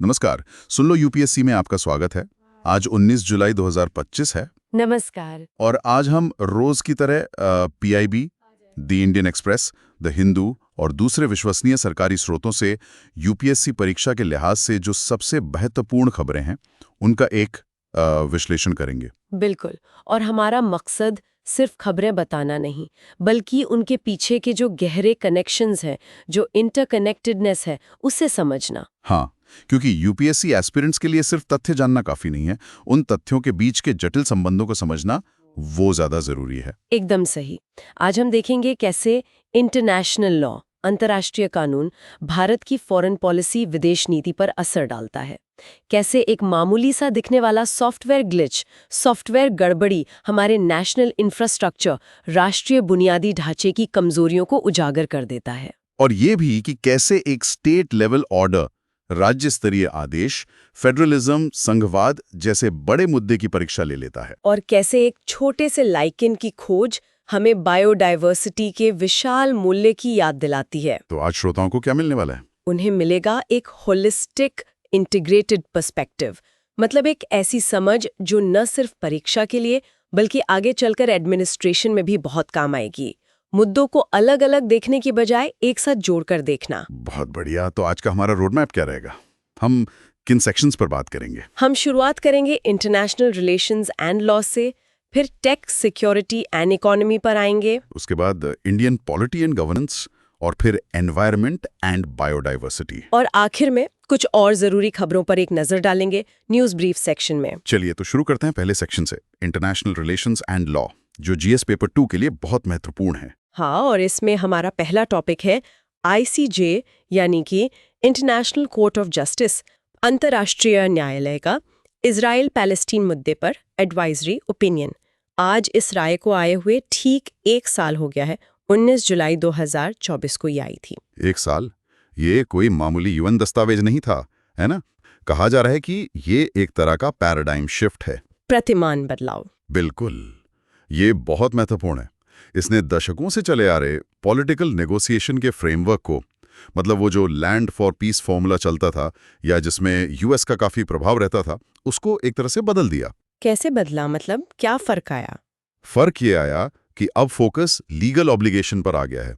नमस्कार। सुन लो यूपीएससी में आपका स्वागत है। आज 19 जुलाई 2025 है नमस्कार। और आज हम रोज की तरह PIB, the Indian express, the Hindu और दूसरे विश्वसनीय सरकारी स्रोतों से यूपीएससी परीक्षा के लिहाज से जो सबसे महत्वपूर्ण खबरें हैं उनका एक विश्लेषण करेंगे। बिल्कुल। और हमारा मकसद सिर्फ खबरें बताना नहीं, बल्कि उनके पीछे के जो गहरे कनेक्शंस हैं, जो इंटरकनेक्टेडनेस है, उसे समझना। हाँ, क्योंकि यूपीएससी एस्पिरेंट्स के लिए सिर्फ तथ्य जानना काफी नहीं है, उन तथ्यों के बीच के जटिल संबंधों को समझना वो ज्यादा जरूरी है। एकदम सही। आज हम देखेंगे कैसे इंटरनेशनल लॉ, अंतर्राष्ट्रीय कानून, भारत की फॉरेन पॉलिसी, विदेश नीति पर असर डालता है। कैसे एक मामूली सा दिखने वाला सॉफ्टवेयर ग्लिच, सॉफ्टवेयर गड़बड़ी हमारे नेशनल इंफ्रास्ट्रक्चर, राष्ट्रीय बुनियादी ढांचे की कमजोरियों को उजागर कर देता है। और ये भी कि कैसे एक स्टेट लेवल ऑर्डर, राज्य स्तरीय आदेश, फेडरलिज्म, संघवाद जैसे बड़े मुद्दे की परीक्षा ले लेता है। और कैसे एक छोटे से लाइकेन की खोज हमें बायोडायवर्सिटी के विशाल मूल्य की याद दिलाती है। तो आज श्रोताओं को क्या मिलने वाला है? उन्हें मिलेगा एक होलिस्टिक इंटीग्रेटेड पर्सपेक्टिव, मतलब एक ऐसी समझ जो न सिर्फ परीक्षा के लिए बल्कि आगे चलकर एडमिनिस्ट्रेशन में भी बहुत काम आएगी। मुद्दों को अलग अलग देखने की बजाय एक साथ जोड़कर देखना। बहुत बढ़िया। तो आज का हमारा रोड मैप क्या रहेगा? हम किन सेक्शंस पर बात करेंगे? हम शुरुआत करेंगे इंटरनेशनल रिलेशंस एंड लॉ से, फिर टेक, सिक्योरिटी एंड इकोनॉमी पर आएंगे, उसके बाद इंडियन पॉलिटी एंड गवर्नेंस, और फिर एनवायरनमेंट एंड बायोडाइवर्सिटी, और आखिर में कुछ और जरूरी खबरों पर एक नजर डालेंगे न्यूज ब्रीफ सेक्शन में। चलिए तो शुरू करते हैं पहले सेक्शन से, इंटरनेशनल रिलेशंस एंड लॉ, जो जीएस पेपर 2 के लिए बहुत महत्वपूर्ण है। हाँ, और इसमें हमारा पहला टॉपिक है आईसीजे, यानी कि इंटरनेशनल कोर्ट ऑफ जस्टिस, अंतर्राष्ट्रीय न्यायालय का इजराइल पैलेस्टीन मुद्दे पर एडवाइजरी ओपिनियन। आज इस राय को आए हुए ठीक 1 साल हो गया है। 19 जुलाई 2024 को ये आई थी। 1 साल? ये कोई मामूली यूएन दस्तावेज नहीं था, है ना? कहा जा रहा है कि ये एक तरह का पैराडाइम शिफ्ट है, प्रतिमान बदलाव। बिल्कुल, ये बहुत महत्वपूर्ण है। इसने दशकों से चले आ रहे पॉलिटिकल नेगोशिएशन के फ्रेमवर्क को, मतलब वो जो लैंड फॉर पीस फॉर्मूला चलता था या जिसमें यूएस का काफी प्रभाव रहता था, उसको एक तरह से बदल दिया। कैसे बदला? मतलब क्या फर्क आया? फर्क ये आया कि अब फोकस लीगल ऑब्लिगेशन पर आ गया है।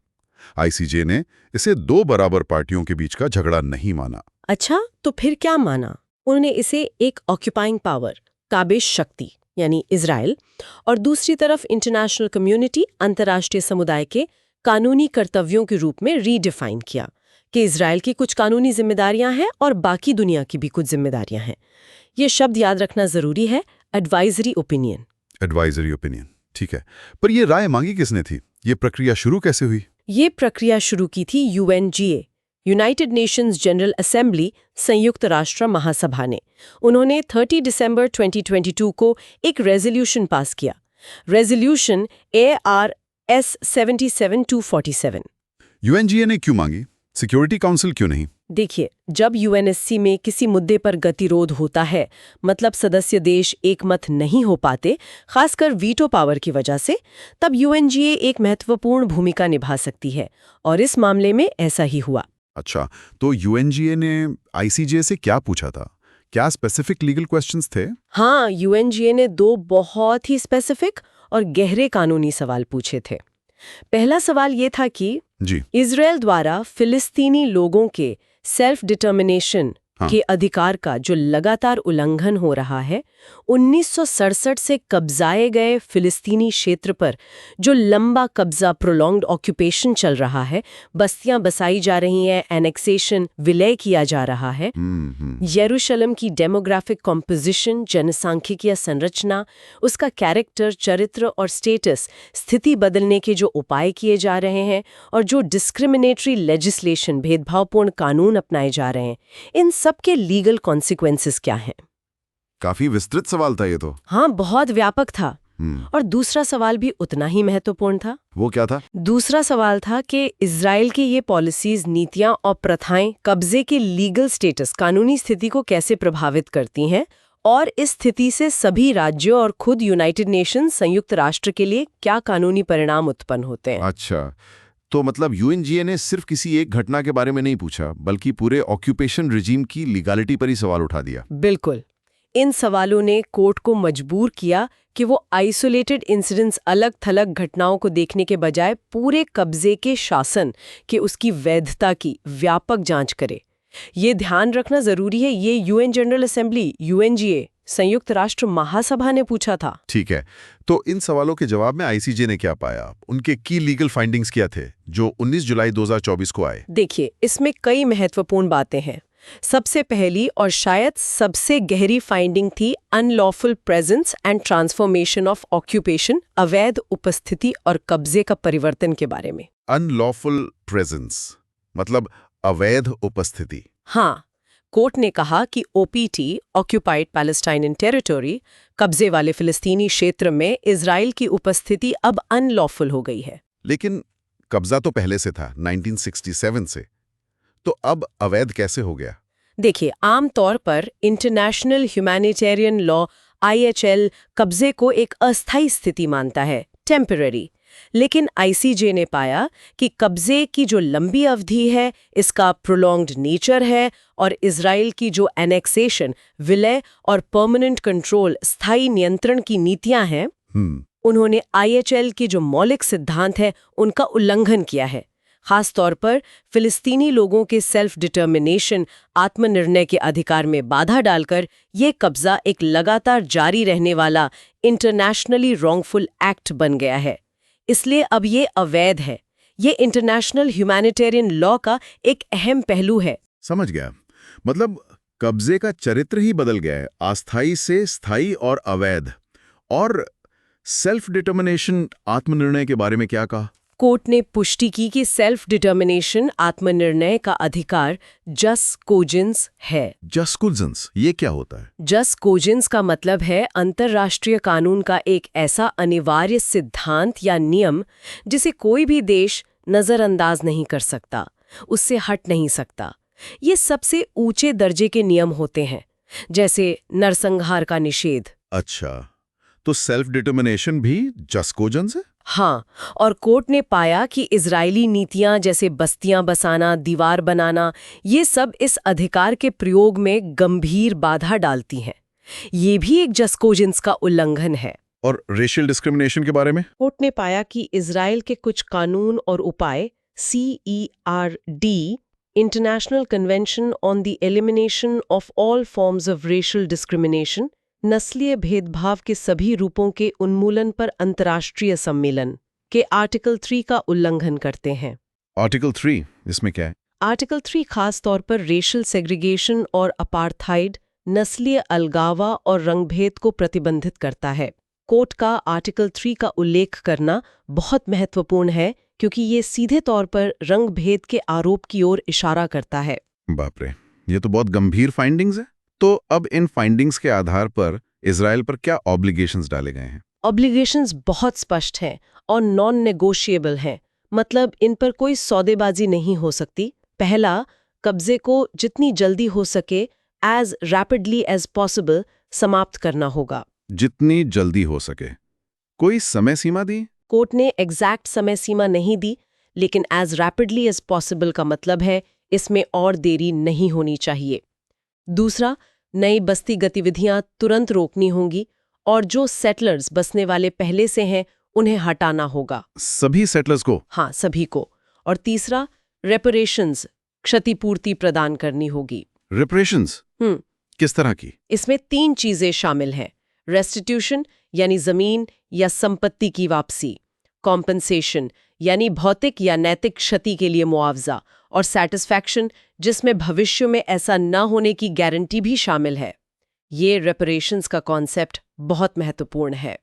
आईसीजे ने इसे 2 बराबर पार्टियों के बीच का झगड़ा नहीं माना। अच्छा, तो फिर क्या माना? उन्होंने इसे एक ऑक्यूपाइंग पावर, काबिज शक्ति यानी इजराइल, और दूसरी तरफ इंटरनेशनल कम्युनिटी, अंतर्राष्ट्रीय समुदाय के कानूनी कर्तव्यों के रूप में रीडिफाइन किया कि इजराइल की कुछ कानूनी जिम्मेदारियां हैं और बाकी दुनिया की भी कुछ जिम्मेदारियां हैं। ये शब्द याद रखना जरूरी है, एडवाइजरी ओपिनियन। एडवाइजरी ओपिनियन, ठीक है। पर ये राय मांगी किसने थी? ये प्रक्रिया शुरू कैसे हुई? ये प्रक्रिया शुरू की थी UNGA, United Nations general assembly, संयुक्त राष्ट्र महासभा ने। उन्होंने 30 दिसंबर 2022 को एक रेजोल्यूशन पास किया, रेजोल्यूशन ARS 77-247। यूएनजीए ने क्यों मांगी? सिक्योरिटी काउंसिल क्यों नहीं? देखिए, जब यूएनएससी में किसी मुद्दे पर गतिरोध होता है, मतलब सदस्य देश एक मत नहीं हो पाते, खासकर वीटो पावर की वजह से, तब यूएनजीए एक महत्वपूर्ण भूमिका निभा सकती है, और इस मामले में ऐसा ही हुआ। अच्छा, तो यूएनजीए ने आईसीजे से क्या पूछा था? क्या स्पेसिफिक लीगल क्वेश्चंस थे? हाँ, यूएनजीए ने 2 बहुत ही स्पेसिफिक और गहरे कानूनी सवाल पूछे थे। पहला सवाल ये था कि इजराइल द्वारा फिलिस्तीनी लोगों के सेल्फ डिटर्मिनेशन के अधिकार का जो लगातार उल्लंघन हो रहा है, 1967 से कब्जाए गए फिलिस्तीनी क्षेत्र पर जो लंबा कब्जा, प्रोलॉन्ग्ड ऑक्यूपेशन चल रहा है, बस्तियां बसाई जा रही हैं, एनेक्सेशन, विलय किया जा रहा है, यरूशलेम की डेमोग्राफिक कॉम्पोजिशन, जनसांख्यिकीय संरचना, उसका कैरेक्टर, चरित्र और स्टेटस, स्थिति बदलने के जो उपाय किए जा रहे हैं, और जो डिस्क्रिमिनेटरी लेजिस्लेशन, भेदभावपूर्ण कानून अपनाए जा रहे हैं, इन सब के लीगल कॉन्सिक्वेंसेस क्या हैं? काफी विस्तृत सवाल था ये तो। हाँ, बहुत व्यापक था। और दूसरा सवाल भी उतना ही महत्वपूर्ण था। वो क्या था? दूसरा सवाल था कि इजराइल की ये पॉलिसीज, नीतियां और प्रथाएं कब्जे के लीगल स्टेटस, कानूनी स्थिति को कैसे प्रभावित करती हैं, और इस स्थिति से सभी राज्यों और खुद यूनाइटेड नेशंस, संयुक्त राष्ट्र के लिए क्या कानूनी परिणाम उत्पन्न होते हैं। अच्छा, तो मतलब यूएनजीए ने सिर्फ किसी एक घटना के बारे में नहीं पूछा, बल्कि पूरे ऑक्यूपेशन रिजीम की लीगलिटी पर ही सवाल उठा दिया। बिल्कुल। इन सवालों ने कोर्ट को मजबूर किया कि वो आइसोलेटेड इंसिडेंट्स, अलग थलग घटनाओं को देखने के बजाय पूरे कब्जे के शासन के उसकी वैधता की व्यापक जांच करे। ये ध्यान रखना जरूरी है, ये यूएन जनरल असेंबली यूएनजीए संयुक्त राष्ट्र महासभा ने पूछा था। ठीक है, तो इन सवालों के जवाब में आईसीजे ने क्या पाया? उनके की लीगल फाइंडिंग्स क्या थे जो 19 जुलाई 2024 को आए? देखिए, इसमें कई महत्वपूर्ण बातें हैं। सबसे पहली और शायद सबसे गहरी फाइंडिंग थी unlawful presence and transformation of occupation, अवैध उपस्थिति और कब्जे का परिवर्तन के बारे में। अनलॉफुल प्रेजेंस मतलब अवैध उपस्थिति। हाँ, कोर्ट ने कहा कि ओपीटी, ऑक्यूपाइड पैलेस्टाइनियन टेरिटरी, कब्जे वाले फिलिस्तीनी क्षेत्र में इजराइल की उपस्थिति अब अनलॉफुल हो गई है। लेकिन कब्जा तो पहले से था, 1967 से, तो अब अवैध कैसे हो गया? देखिए, आमतौर पर इंटरनेशनल ह्यूमैनिटेरियन लॉ IHL कब्जे को एक अस्थायी स्थिति मानता है, टेम्पररी। लेकिन आईसीजे ने पाया कि कब्जे की जो लंबी अवधि है, इसका प्रोलॉन्ग्ड नेचर है और इजराइल की जो एनेक्सेशन, विलय और परमानेंट कंट्रोल, स्थायी नियंत्रण की नीतियां हैं, उन्होंने IHL की जो मौलिक सिद्धांत है उनका उल्लंघन किया है। खास तौर पर फिलिस्तीनी लोगों के सेल्फ डिटर्मिनेशन, आत्मनिर्णय के अधिकार में बाधा डालकर ये कब्जा एक लगातार जारी रहने वाला इंटरनेशनली रॉन्गफुल एक्ट बन गया है। इसलिए अब ये अवैध है। ये इंटरनेशनल ह्यूमैनिटेरियन लॉ का एक अहम पहलू है। समझ गया, मतलब कब्जे का चरित्र ही बदल गया है, अस्थायी से स्थायी और अवैध। और सेल्फ डिटर्मिनेशन, आत्मनिर्णय के बारे में क्या कहा? कोर्ट ने पुष्टि की कि सेल्फ डिटर्मिनेशन, आत्मनिर्णय का अधिकार जस कोजेंस है। जस कोजेंस, ये क्या होता है? जस कोजेंस का मतलब है अंतर्राष्ट्रीय कानून का एक ऐसा अनिवार्य सिद्धांत या नियम जिसे कोई भी देश नजरअंदाज नहीं कर सकता, उससे हट नहीं सकता। ये सबसे ऊंचे दर्जे के नियम होते हैं, जैसे नरसंहार का निषेध। अच्छा, तो सेल्फ डिटर्मिनेशन भी जस कोजेंस है? हाँ, और कोर्ट ने पाया कि इजरायली नीतियां जैसे बस्तियां बसाना, दीवार बनाना, ये सब इस अधिकार के प्रयोग में गंभीर बाधा डालती हैं। ये भी एक जस कोजेंस का उल्लंघन है। और रेशियल डिस्क्रिमिनेशन के बारे में? कोर्ट ने पाया कि इजराइल के कुछ कानून और उपाय CERD, international convention on the elimination of all forms of racial discrimination, नस्लीय भेदभाव के सभी रूपों के उन्मूलन पर अंतर्राष्ट्रीय सम्मेलन के आर्टिकल 3 का उल्लंघन करते हैं। आर्टिकल 3, इसमें क्या है? आर्टिकल 3 खास तौर पर रेशियल सेग्रीगेशन और अपार्थाइड, नस्लीय अलगावा और रंगभेद को प्रतिबंधित करता है। कोर्ट का आर्टिकल 3 का उल्लेख करना बहुत महत्वपूर्ण है क्योंकि ये सीधे तौर पर रंगभेद के आरोप की ओर इशारा करता है। बाप रे, ये तो बहुत गंभीर फाइंडिंग्स है। तो अब इन फाइंडिंग्स के आधार पर इजराइल पर क्या ऑब्लिगेशंस डाले गए हैं? ऑब्लिगेशंस बहुत स्पष्ट हैं और नॉन नेगोशिएबल हैं, मतलब इन पर कोई सौदेबाजी नहीं हो सकती। पहला, कब्जे को जितनी जल्दी हो सके एज रैपिडली एज पॉसिबल समाप्त करना होगा। जितनी जल्दी हो सके, कोई समय सीमा दी? कोर्ट ने एग्जैक्ट समय सीमा नहीं दी, लेकिन एज रैपिडली एज पॉसिबल का मतलब है इसमें और देरी नहीं होनी चाहिए। दूसरा, नई बस्ती गतिविधियां तुरंत रोकनी होंगी और जो सेटलर्स बसने वाले पहले से हैं उन्हें हटाना होगा। सभी सेटलर्स को? हाँ, सभी को। और तीसरा, रेपरेशंस, क्षतिपूर्ति प्रदान करनी होगी। रेपरेशंस किस तरह की? इसमें 3 चीजें शामिल हैं। रेस्टिट्यूशन यानी जमीन या संपत्ति की वापसी, कॉम्पनसेशन यानी भौतिक या नैतिक क्षति के लिए मुआवजा, और सैटिस्फैक्शन जिसमें भविष्य में ऐसा न होने की गारंटी भी शामिल है। ये रेपरेशंस का कॉन्सेप्ट बहुत महत्वपूर्ण है।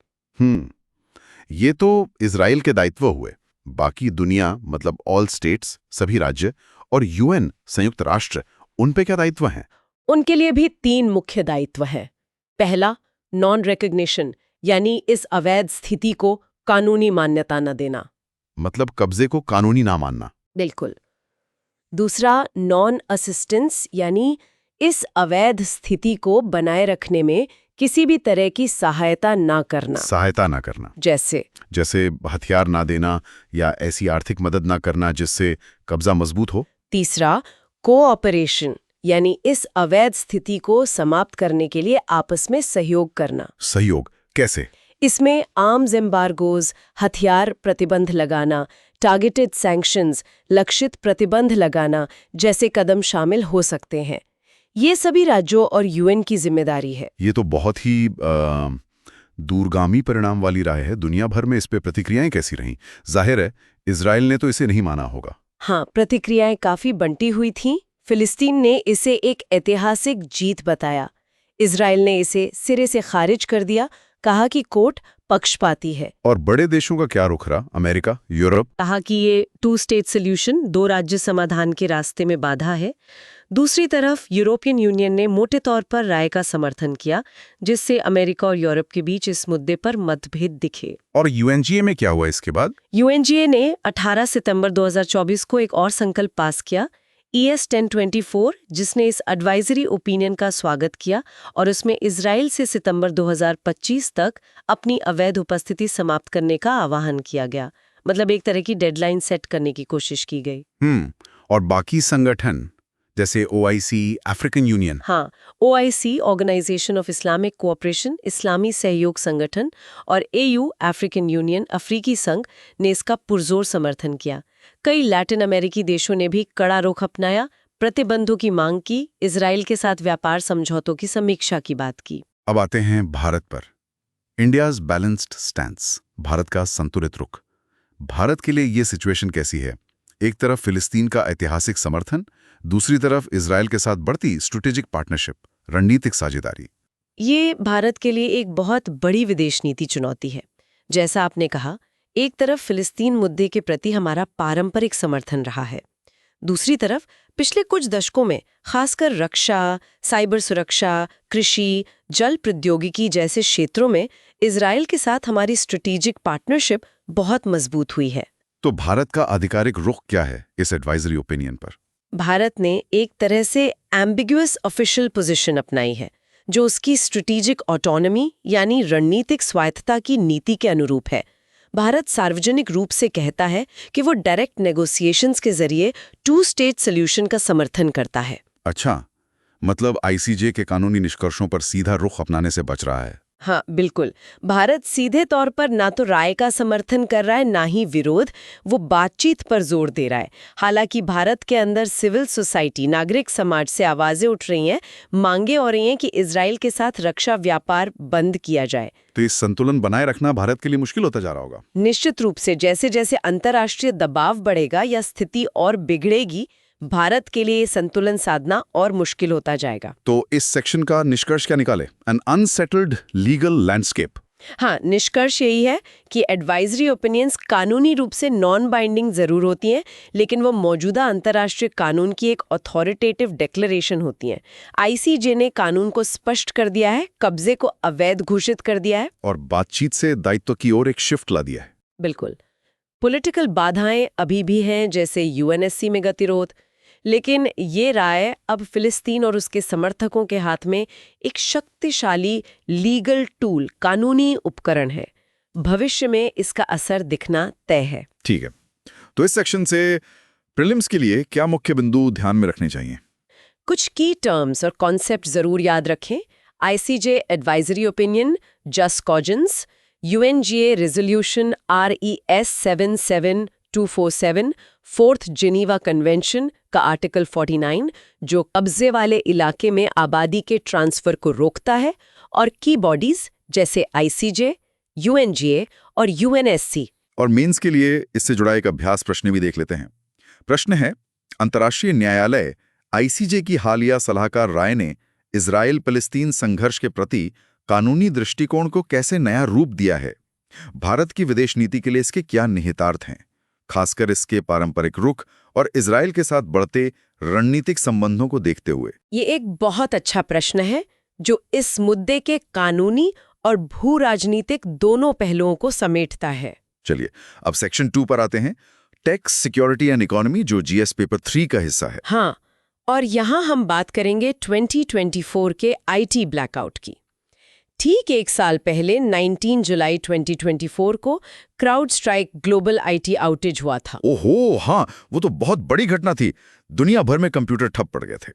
ये तो इजराइल के दायित्व हुए। बाकी दुनिया, मतलब ऑल स्टेट्स, सभी राज्य और यूएन संयुक्त राष्ट्र, उन पे क्या दायित्व हैं? उनके लिए भी 3 मुख्य दायित्व हैं। पहला, नॉन रिकॉग्निशन यानी इस अवैध स्थिति को कानूनी मान्यता न देना, मतलब कब्जे को कानूनी ना मानना। बिल्कुल। दूसरा, नॉन असिस्टेंस यानी इस अवैध स्थिति को बनाए रखने में किसी भी तरह की सहायता ना करना, सहायता ना करना, जैसे हथियार ना देना या ऐसी आर्थिक मदद ना करना जिससे कब्जा मजबूत हो। तीसरा, कोऑपरेशन, यानी इस अवैध स्थिति को समाप्त करने के लिए आपस में सहयोग करना। सहयोग कैसे? इसमें आर्म्स एम्बार्गोज, हथियार प्रतिबंध लगाना, टारगेटेड सैंक्शंस, लक्षित प्रतिबंध लगाना जैसे कदम शामिल हो सकते हैं। ये सभी राज्यों और यूएन की जिम्मेदारी है। ये तो बहुत ही दूरगामी परिणाम वाली राय है। दुनिया भर में इस पे प्रतिक्रियाएं कैसी रहीं? जाहिर है इजराइल ने तो इसे नहीं माना होगा। हाँ, प्रतिक्रियाएं काफी बंटी हुई थीं। फिलिस्तीन ने इसे एक ऐतिहासिक जीत बताया। इजराइल ने इसे सिरे से खारिज कर दिया, कहा कि कोर्ट पक्षपाती है। और बड़े देशों का क्या रुख रहा? America, Europe? कहा कि ये 2 स्टेट सॉल्यूशन, 2 राज्य समाधान के रास्ते में बाधा है। दूसरी तरफ यूरोपियन यूनियन ने मोटे तौर पर राय का समर्थन किया, जिससे अमेरिका और यूरोप के बीच इस मुद्दे पर मतभेद दिखे। और यूएनजीए में क्या हुआ इसके बाद? यूएनजीए ने 18 सितंबर 2024 को एक और संकल्प पास किया, ES 1024, जिसने इस एडवाइजरी ओपिनियन का स्वागत किया और उसमें इजराइल से सितंबर 2025 तक अपनी अवैध उपस्थिति समाप्त करने का आह्वान किया गया। मतलब एक तरह की डेडलाइन सेट करने की कोशिश की गई। और बाकी संगठन जैसे OIC, अफ्रीकन यूनियन? हाँ, OIC, organisation of Islamic cooperation, इस्लामी सहयोग संगठन, और AU, अफ्रीकन यूनियन, अफ्रीकी संघ ने इसका पुरजोर समर्थन किया। कई लैटिन अमेरिकी देशों ने भी कड़ा रुख अपनाया, प्रतिबंधों की मांग की, इजराइल के साथ व्यापार समझौतों की समीक्षा की बात की। अब आते हैं भारत पर। इंडियाज बैलेंस्ड स्टैंस, भारत का संतुलित रुख। भारत के लिए ये सिचुएशन कैसी है? एक तरफ फिलिस्तीन का ऐतिहासिक समर्थन, दूसरी तरफ इजराइल के साथ बढ़ती स्ट्रेटेजिक पार्टनरशिप, रणनीतिक साझेदारी। ये भारत के लिए एक बहुत बड़ी विदेश नीति चुनौती है। जैसा आपने कहा, एक तरफ फिलिस्तीन मुद्दे के प्रति हमारा पारंपरिक समर्थन रहा है, दूसरी तरफ पिछले कुछ दशकों में खासकर रक्षा, साइबर सुरक्षा, कृषि, जल प्रौद्योगिकी जैसे क्षेत्रों में इजराइल के साथ हमारी स्ट्रेटेजिक पार्टनरशिप बहुत मजबूत हुई है। तो भारत का आधिकारिक रुख क्या है इस एडवाइजरी ओपिनियन पर? भारत ने एक तरह से एम्बिगुअस ऑफिशियल पोजीशन अपनाई है, जो उसकी स्ट्रेटेजिक ऑटोनॉमी यानी रणनीतिक स्वायत्तता की नीति के अनुरूप है। भारत सार्वजनिक रूप से कहता है कि वो डायरेक्ट नेगोशिएशंस के जरिए 2 स्टेट सॉल्यूशन का समर्थन करता है। अच्छा, मतलब ICJ के कानूनी निष्कर्षों पर सीधा रुख अपनाने से बच रहा है। हाँ, बिल्कुल। भारत सीधे तौर पर ना तो राय का समर्थन कर रहा है, ना ही विरोध। वो बातचीत पर जोर दे रहा है। हालांकि भारत के अंदर सिविल सोसाइटी, नागरिक समाज से आवाजें उठ रही हैं, मांगे हो रही हैं कि इजराइल के साथ रक्षा व्यापार बंद किया जाए। तो इस संतुलन बनाए रखना भारत के लिए मुश्किल होता जा रहा होगा। निश्चित रूप से। जैसे जैसे अंतर्राष्ट्रीय दबाव बढ़ेगा या स्थिति और बिगड़ेगी, भारत के लिए संतुलन साधना और मुश्किल होता जाएगा। तो इस सेक्शन का निष्कर्ष क्या निकाले? An unsettled legal landscape. हाँ, निष्कर्ष यही है कि एडवाइजरी ओपिनियंस कानूनी रूप से नॉन बाइंडिंग जरूर होती हैं, लेकिन वो मौजूदा अंतर्राष्ट्रीय कानून की एक अथॉरिटेटिव डिक्लेरेशन होती हैं। ICJ ने कानून को स्पष्ट कर दिया है, कब्जे को अवैध घोषित कर दिया है और बातचीत से दायित्व की ओर एक शिफ्ट ला दिया है। बिल्कुल। पॉलिटिकल बाधाएं अभी भी हैं, जैसे UNSC में गतिरोध, लेकिन ये राय अब फिलिस्तीन और उसके समर्थकों के हाथ में एक शक्तिशाली लीगल टूल, कानूनी उपकरण है। भविष्य में इसका असर दिखना तय है। ठीक है, तो इस सेक्शन से प्रीलिम्स के लिए क्या मुख्य बिंदु ध्यान में रखने चाहिए? कुछ की टर्म्स और कॉन्सेप्ट जरूर याद रखें। ICJ advisory opinion, jus cogens, UNGA resolution RES 77247, 4th Geneva convention का आर्टिकल 49, जो कब्जे वाले इलाके में आबादी के ट्रांसफर को रोकता है, और की बॉडीज जैसे ICJ, UNGA और UNSC। और मेंस के लिए इससे जुड़ा एक अभ्यास प्रश्न भी देख लेते हैं। प्रश्न है, अंतर्राष्ट्रीय न्यायालय ICJ की हालिया सलाहकार राय ने इजराइल फिलिस्तीन संघर्ष के प्रति कानूनी दृष्टिकोण को कैसे नया रूप दिया है? भारत की विदेश नीति के लिए इसके क्या निहितार्थ हैं, खासकर इसके पारंपरिक रुख और इजराइल के साथ बढ़ते रणनीतिक संबंधों को देखते हुए? ये एक बहुत अच्छा प्रश्न है, जो इस मुद्दे के कानूनी और भू राजनीतिक दोनों पहलुओं को समेटता है। चलिए अब सेक्शन 2 पर आते हैं, टैक्स, सिक्योरिटी एंड इकोनॉमी, जो GS पेपर 3 का हिस्सा है। हाँ, और यहाँ हम बात करेंगे 2024 के IT ब्लैकआउट की। ठीक एक साल पहले 19 जुलाई 2024 को crowd strike global IT outage हुआ था। ओहो हाँ, वो तो बहुत बड़ी घटना थी। दुनिया भर में कंप्यूटर ठप पड़ गए थे।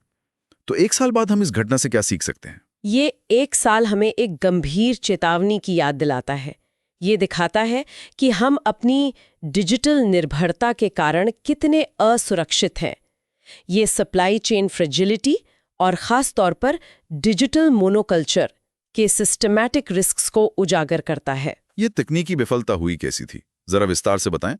तो एक साल बाद हम इस घटना से क्या सीख सकते हैं? ये एक साल हमें एक गंभीर चेतावनी की याद दिलाता है। ये दिखाता है कि हम अपनी डिजिटल निर्भरता के कारण कितने असुरक्षित हैं। ये सप्लाई चेन फ्रेजिलिटी और ख़ास तौर पर डिजिटल मोनोकल्चर के सिस्टमैटिक रिस्क्स को उजागर करता है। ये तकनीकी विफलता हुई कैसी थी? जरा विस्तार से बताएं।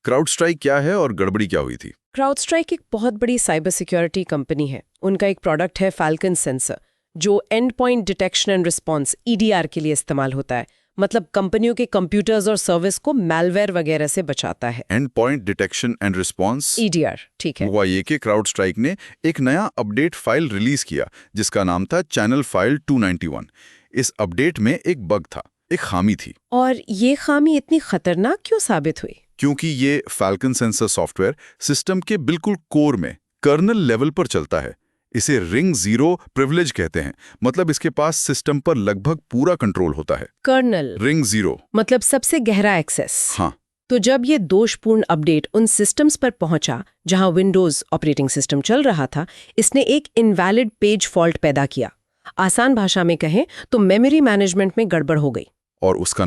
क्राउड स्ट्राइक क्या है और गड़बड़ी क्या हुई थी? क्राउड स्ट्राइक एक बहुत बड़ी साइबर सिक्योरिटी कंपनी है। उनका एक प्रोडक्ट है फैल्कन सेंसर, जो and point detection and response EDR के लिए इस्तेमाल होता है। मतलब कंपनियों के कंप्यूटर्स और सर्विस को मैलवेयर वगैरह से बचाता है। And point detection and response, EDR, ठीक है। हुआ ये कि क्राउड स्ट्राइक ने एक नया अपडेट फाइल रिलीज किया जिसका नाम था चैनल फाइल 291। इस अपडेट में एक बग था, एक खामी थी। और ये खामी इतनी खतरनाक क्यों साबित हुई? क्योंकि ये फैल्कन सेंसर सॉफ्टवेयर सिस्टम के बिल्कुल कोर में कर्नल लेवल पर चलता है। इसे रिंग जीरो प्रिविलेज कहते हैं। मतलब इसके पास सिस्टम पर लगभग पूरा कंट्रोल होता है। कर्नल रिंग जीरो मतलब सबसे गहरा एक्सेस। हाँ। तो जब ये दोषपूर्ण अपडेट उन सिस्टम्स पर पहुंचा जहां विंडोज ऑपरेटिंग सिस्टम चल रहा था, इसने एक इनवैलिड पेज फॉल्ट पैदा किया। आसान भाषा में कहें तो मेमोरी मैनेजमेंट में गड़बड़ हो गई। और उसका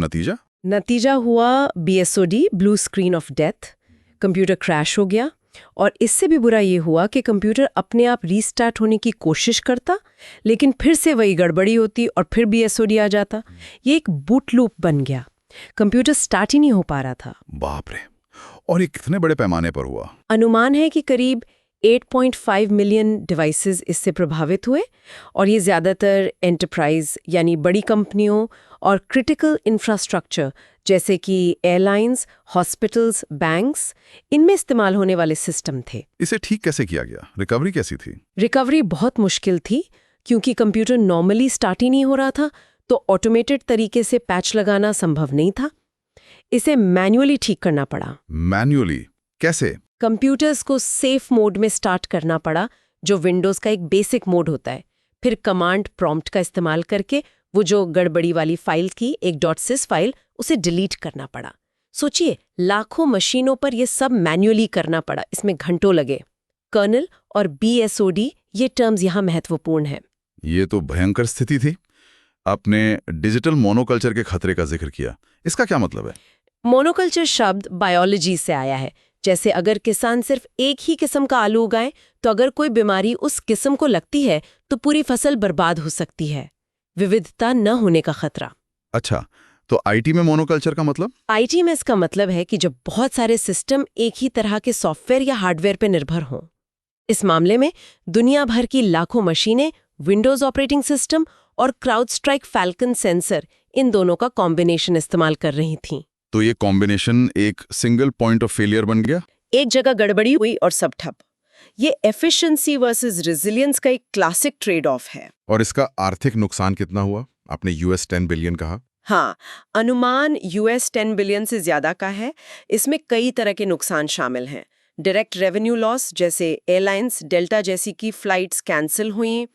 नतीजा हुआ BSOD, blue screen of death. Computer crash हो गया। और इससे भी बुरा ये हुआ कि कंप्यूटर अपने आप रीस्टार्ट होने की कोशिश करता, लेकिन फिर से वही गड़बड़ी होती और फिर BSOD आ जाता। ये एक बूट लूप बन गया। कंप्यूटर स्टार्ट ही नहीं हो पा रहा था। बाप रे! और ये कितने बड़े पैमाने पर हुआ? अनुमान है कि करीब 8.5 मिलियन डिवाइसेस इससे प्रभावित हुए, और ये ज़्यादातर एंटरप्राइज यानी बड़ी कंपनियों और क्रिटिकल इंफ्रास्ट्रक्चर जैसे कि एयरलाइंस, हॉस्पिटल्स, बैंक्स, इनमें इस्तेमाल होने वाले सिस्टम थे। इसे ठीक कैसे किया गया? रिकवरी कैसी थी? रिकवरी बहुत मुश्किल थी, क्योंकि कंप्यूटर नॉर्मली स्टार्ट ही नहीं हो रहा था, तो ऑटोमेटेड तरीके से पैच लगाना संभव नहीं था। इसे मैन्युअली ठीक करना पड़ा। मैन्युअली कैसे? कंप्यूटर्स को सेफ मोड में स्टार्ट करना पड़ा, जो विंडोज का एक बेसिक मोड होता है। फिर कमांड प्रॉम्प्ट का इस्तेमाल करके वो जो गड़बड़ी वाली फाइल की एक .sys फाइल, उसे डिलीट करना पड़ा। सोचिए, लाखों मशीनों पर यह सब मैन्युअली करना पड़ा, इसमें घंटों लगे। कर्नल और BSOD ये टर्म्स यहाँ महत्वपूर्ण हैं। ये तो भयंकर स्थिति थी। आपने डिजिटल मोनोकल्चर के खतरे का जिक्र किया, इसका क्या मतलब है? मोनोकल्चर शब्द बायोलॉजी से आया है। जैसे अगर किसान सिर्फ एक ही किस्म का आलू उगाए, तो अगर कोई बीमारी उस किस्म को लगती है तो पूरी फसल बर्बाद हो सकती है। विविधता न होने का खतरा। अच्छा, तो IT में मोनोकल्चर का मतलब? IT में इसका मतलब है कि जब बहुत सारे सिस्टम एक ही तरह के सॉफ्टवेयर या हार्डवेयर पर निर्भर हों। इस मामले में दुनिया भर की लाखों मशीनें विंडोज ऑपरेटिंग सिस्टम और क्राउड स्ट्राइक फैल्कन सेंसर, इन दोनों का कॉम्बिनेशन इस्तेमाल कर रही थीं। तो ये कॉम्बिनेशन एक सिंगल पॉइंट ऑफ फेलियर बन गया। एक जगह गड़बड़ी हुई और सब ठप। ये एफिशिएंसी वर्सेस रेजिलियंस का एक क्लासिक ट्रेड ऑफ है। और इसका आर्थिक नुकसान कितना हुआ? आपने $10 बिलियन कहा। हाँ, अनुमान $10 बिलियन से ज्यादा का है। इसमें कई तरह के नुकसान शामिल हैं। डायरेक्ट रेवेन्यू लॉस, जैसे एयरलाइंस डेल्टा जैसी की फ्लाइट्स कैंसिल हुई,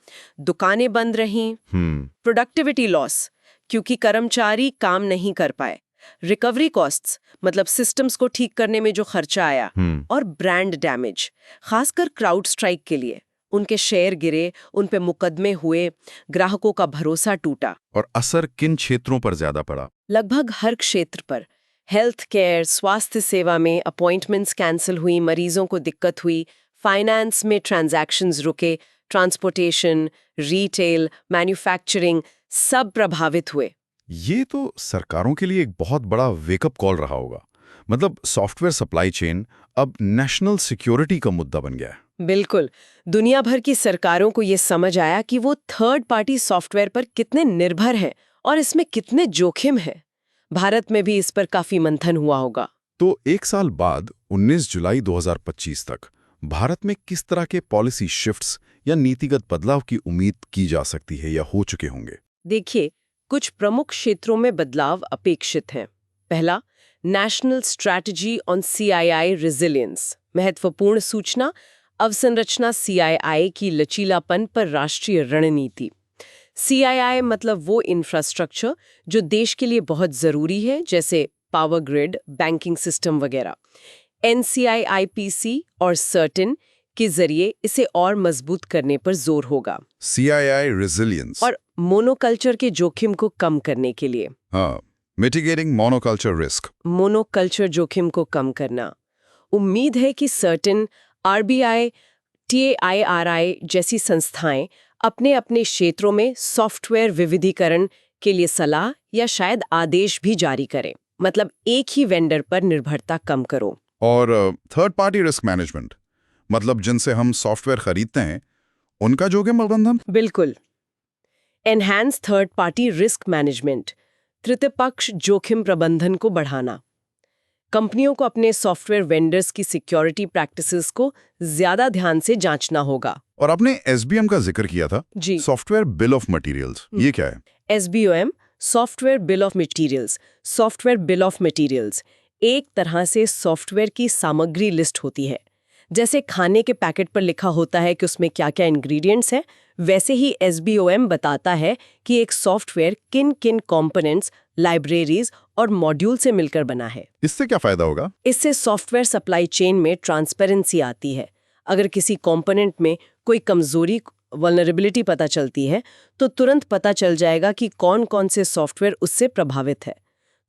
दुकानें बंद रहीं। प्रोडक्टिविटी लॉस, क्योंकि कर्मचारी काम नहीं कर पाए। रिकवरी कॉस्ट्स, मतलब सिस्टम्स को ठीक करने में जो खर्चा आया। और ब्रांड डैमेज, खासकर क्राउड स्ट्राइक के लिए। उनके शेयर गिरे, उन पे मुकदमे हुए, ग्राहकों का भरोसा टूटा। और असर किन क्षेत्रों पर ज्यादा पड़ा? लगभग हर क्षेत्र पर। हेल्थ केयर, स्वास्थ्य सेवा में अपॉइंटमेंट्स कैंसिल हुई, मरीजों को दिक्कत हुई। फाइनेंस में ट्रांजैक्शंस रुके, ट्रांसपोर्टेशन, रिटेल, मैन्युफैक्चरिंग सब प्रभावित हुए। ये तो सरकारों के लिए एक बहुत बड़ा वेकअप कॉल रहा होगा। मतलब सॉफ्टवेयर सप्लाई चेन अब नेशनल सिक्योरिटी का मुद्दा बन गया है। बिल्कुल। दुनिया भर की सरकारों को ये समझ आया कि वो थर्ड पार्टी सॉफ्टवेयर पर कितने निर्भर हैं और इसमें कितने जोखिम हैं। भारत में भी इस पर काफी मंथन हुआ होगा। तो एक साल बाद 19 जुलाई 2025 तक भारत में किस तरह के पॉलिसी शिफ्ट्स या नीतिगत बदलाव की उम्मीद की जा सकती है या हो चुके होंगे? देखिए, कुछ प्रमुख क्षेत्रों में बदलाव अपेक्षित हैं। पहला, national strategy on CII resilience, महत्वपूर्ण सूचना अवसंरचना CII की लचीलापन पर राष्ट्रीय रणनीति। CII मतलब वो इंफ्रास्ट्रक्चर जो देश के लिए बहुत ज़रूरी है, जैसे पावर ग्रिड, बैंकिंग सिस्टम वगैरह। NCIIPC और सर्टेन के जरिए इसे और मजबूत करने पर जोर होगा। CII resilience और मोनोकल्चर के जोखिम को कम करने के लिए। हाँ, mitigating monoculture risk। मोनोकल्चर जोखिम को कम करना। उम्मीद है कि सर्टेन, RBI, TIRI जैसी संस्थाएं अपने अपने क्षेत्रों में सॉफ्टवेयर विविधीकरण के लिए सलाह या शायद आदेश भी जारी करें। मतलब एक ही वेंडर पर निर्भरता कम करो। और थर्ड पार्टी रिस्क मैनेजमेंट, मतलब जिनसे हम सॉफ्टवेयर खरीदते हैं उनका जोखिम प्रबंधन। बिल्कुल। Enhance third party risk management, तृतीय पक्ष जोखिम प्रबंधन को बढ़ाना। कंपनियों को अपने सॉफ्टवेयर वेंडर्स की सिक्योरिटी प्रैक्टिसेस को ज्यादा ध्यान से जांचना होगा। और आपने SBM का जिक्र किया था, जी। सॉफ्टवेयर बिल ऑफ मटेरियल्स, ये क्या है? SBOM, software bill of materials. Software bill of materials एक तरह से सॉफ्टवेयर की सामग्री लिस्ट होती है। जैसे खाने के पैकेट पर लिखा होता है कि उसमें क्या क्या इंग्रेडिएंट्स हैं, वैसे ही SBOM बताता है कि एक सॉफ्टवेयर किन किन कंपोनेंट्स, लाइब्रेरीज और मॉड्यूल से मिलकर बना है। इससे क्या फायदा होगा? इससे सॉफ्टवेयर सप्लाई चेन में ट्रांसपेरेंसी आती है। अगर किसी कंपोनेंट में कोई कमजोरी, वल्नरेबिलिटी पता चलती है तो तुरंत पता चल जाएगा कि कौन कौन से सॉफ्टवेयर उससे प्रभावित है।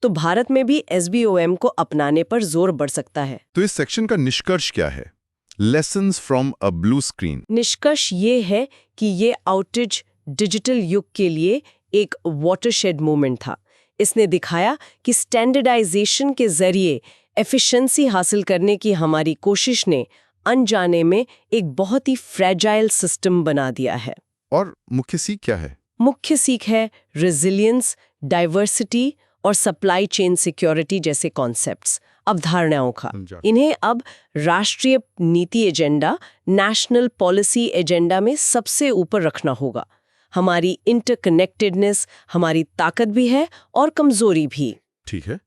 तो भारत में भी SBOM को अपनाने पर जोर बढ़ सकता है। तो इस सेक्शन का निष्कर्ष क्या है? Lessons from a blue screen. निष्कर्ष ये है कि ये आउटेज डिजिटल युग के लिए एक वाटरशेड मूवमेंट था। इसने दिखाया कि स्टैंडर्डाइजेशन के जरिए एफिशिएंसी हासिल करने की हमारी कोशिश ने अनजाने में एक बहुत ही फ्रेजाइल सिस्टम बना दिया है। और मुख्य सीख क्या है? मुख्य सीख है रेजिलियंस, डाइवर्सिटी और सप्लाई चेन सिक्योरिटी जैसे कॉन्सेप्ट्स, अवधारणाओं का। इन्हें अब राष्ट्रीय नीति एजेंडा, नेशनल पॉलिसी एजेंडा में सबसे ऊपर रखना होगा। हमारी इंटरकनेक्टेडनेस हमारी ताकत भी है और कमजोरी भी। ठीक है।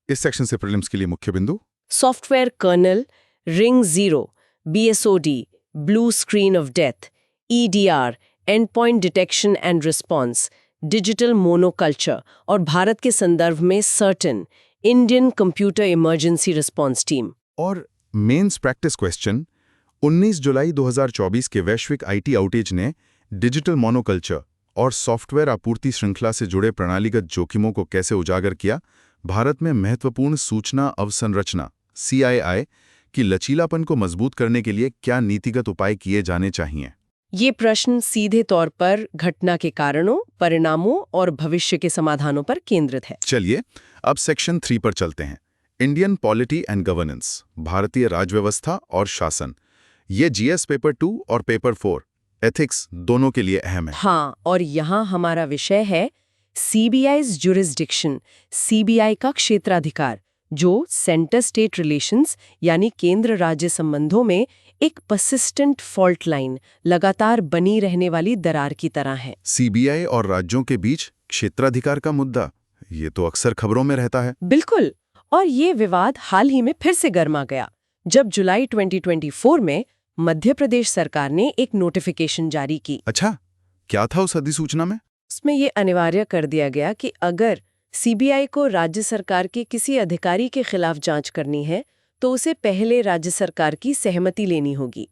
इस सेक्शन से प्रीलिम्स के लिए मुख्य बिंदु: software kernel, ring zero, BSOD, blue screen of death, EDR, endpoint detection and response, digital monoculture और भारत के संदर्भ में CERT-In, Indian computer emergency response team. और मेंस प्रैक्टिस क्वेश्चन: 19 जुलाई 2024 के वैश्विक IT आउटेज ने डिजिटल मोनोकल्चर और सॉफ्टवेयर आपूर्ति श्रृंखला से जुड़े प्रणालीगत जोखिमों को कैसे उजागर किया? भारत में महत्वपूर्ण सूचना अवसंरचना CII की लचीलापन को मजबूत करने के लिए क्या नीतिगत उपाय किए जाने चाहिए? ये प्रश्न सीधे तौर पर घटना के कारणों, परिणामों और भविष्य के समाधानों पर केंद्रित है। चलिए अब सेक्शन 3 पर चलते हैं। इंडियन पॉलिटी एंड गवर्नेंस, भारतीय राजव्यवस्था और शासन। ये GS पेपर 2 और पेपर 4 एथिक्स दोनों के लिए अहम है। हाँ, और यहाँ हमारा विषय है CBI's जुरिस्डिक्शन, CBI का क्षेत्राधिकार, जो सेंटर स्टेट रिलेशंस यानी केंद्र राज्य संबंधों में एक पर्सिस्टेंट फॉल्ट लाइन, लगातार बनी रहने वाली दरार की तरह है। CBI और राज्यों के बीच क्षेत्राधिकार का मुद्दा, ये तो अक्सर खबरों में रहता है। बिल्कुल, और ये विवाद हाल ही में फिर से गर्मा गया जब जुलाई 2024 में मध्य प्रदेश सरकार ने एक नोटिफिकेशन जारी की। अच्छा, क्या था उस अधिसूचना में? उसमें ये अनिवार्य कर दिया गया कि अगर CBI को राज्य सरकार के किसी अधिकारी के खिलाफ जांच करनी है तो उसे पहले राज्य सरकार की सहमति लेनी होगी।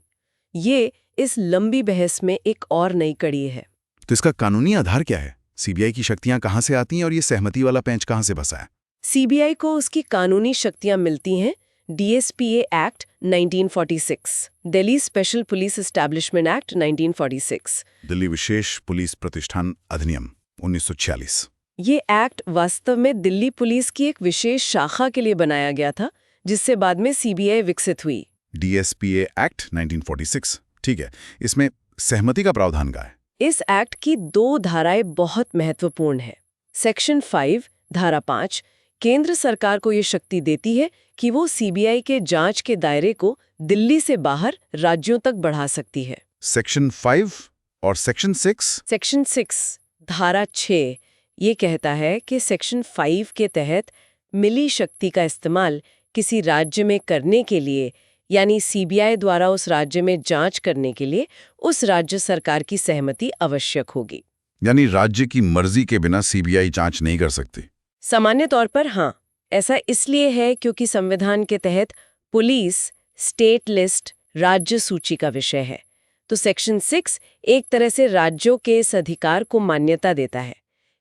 ये इस लंबी बहस में एक और नई कड़ी है। तो इसका कानूनी आधार क्या है? CBI की शक्तियां कहां से आती हैं और ये सहमति वाला पेंच कहां से फंसा है? CBI को उसकी कानूनी शक्तियां मिलती हैं DSPA act 1946, Delhi special police establishment act 1946, Delhi विशेष पुलिस प्रतिष्ठान अधिनियम 1946। ये एक्ट वास्तव में दिल्ली पुलिस की एक विशेष शाखा के लिए बनाया गया था, जिससे बाद में CBI विकसित हुई। DSPA एक्ट 1946, ठीक है। इसमें सहमति का प्रावधान क्या है? इस एक्ट की 2 धाराएं बहुत महत्वपूर्ण है। सेक्शन 5, धारा 5, केंद्र सरकार को ये शक्ति देती है कि वो CBI के जांच के दायरे को दिल्ली से बाहर राज्यों तक बढ़ा सकती है। सेक्शन 5 और सेक्शन 6? सेक्शन 6, धारा 6, ये कहता है कि सेक्शन 5 के तहत मिली शक्ति का इस्तेमाल किसी राज्य में करने के लिए, यानी CBI द्वारा उस राज्य में जांच करने के लिए उस राज्य सरकार की सहमति आवश्यक होगी। यानी राज्य की मर्जी के बिना सीबीआई जांच नहीं कर सकती। सामान्य तौर पर हाँ, ऐसा इसलिए है क्योंकि संविधान के तहत पुलिस स्टेट लिस्ट राज्य सूची का विषय है। तो सेक्शन 6 एक तरह से राज्यों के इस अधिकार को मान्यता देता है।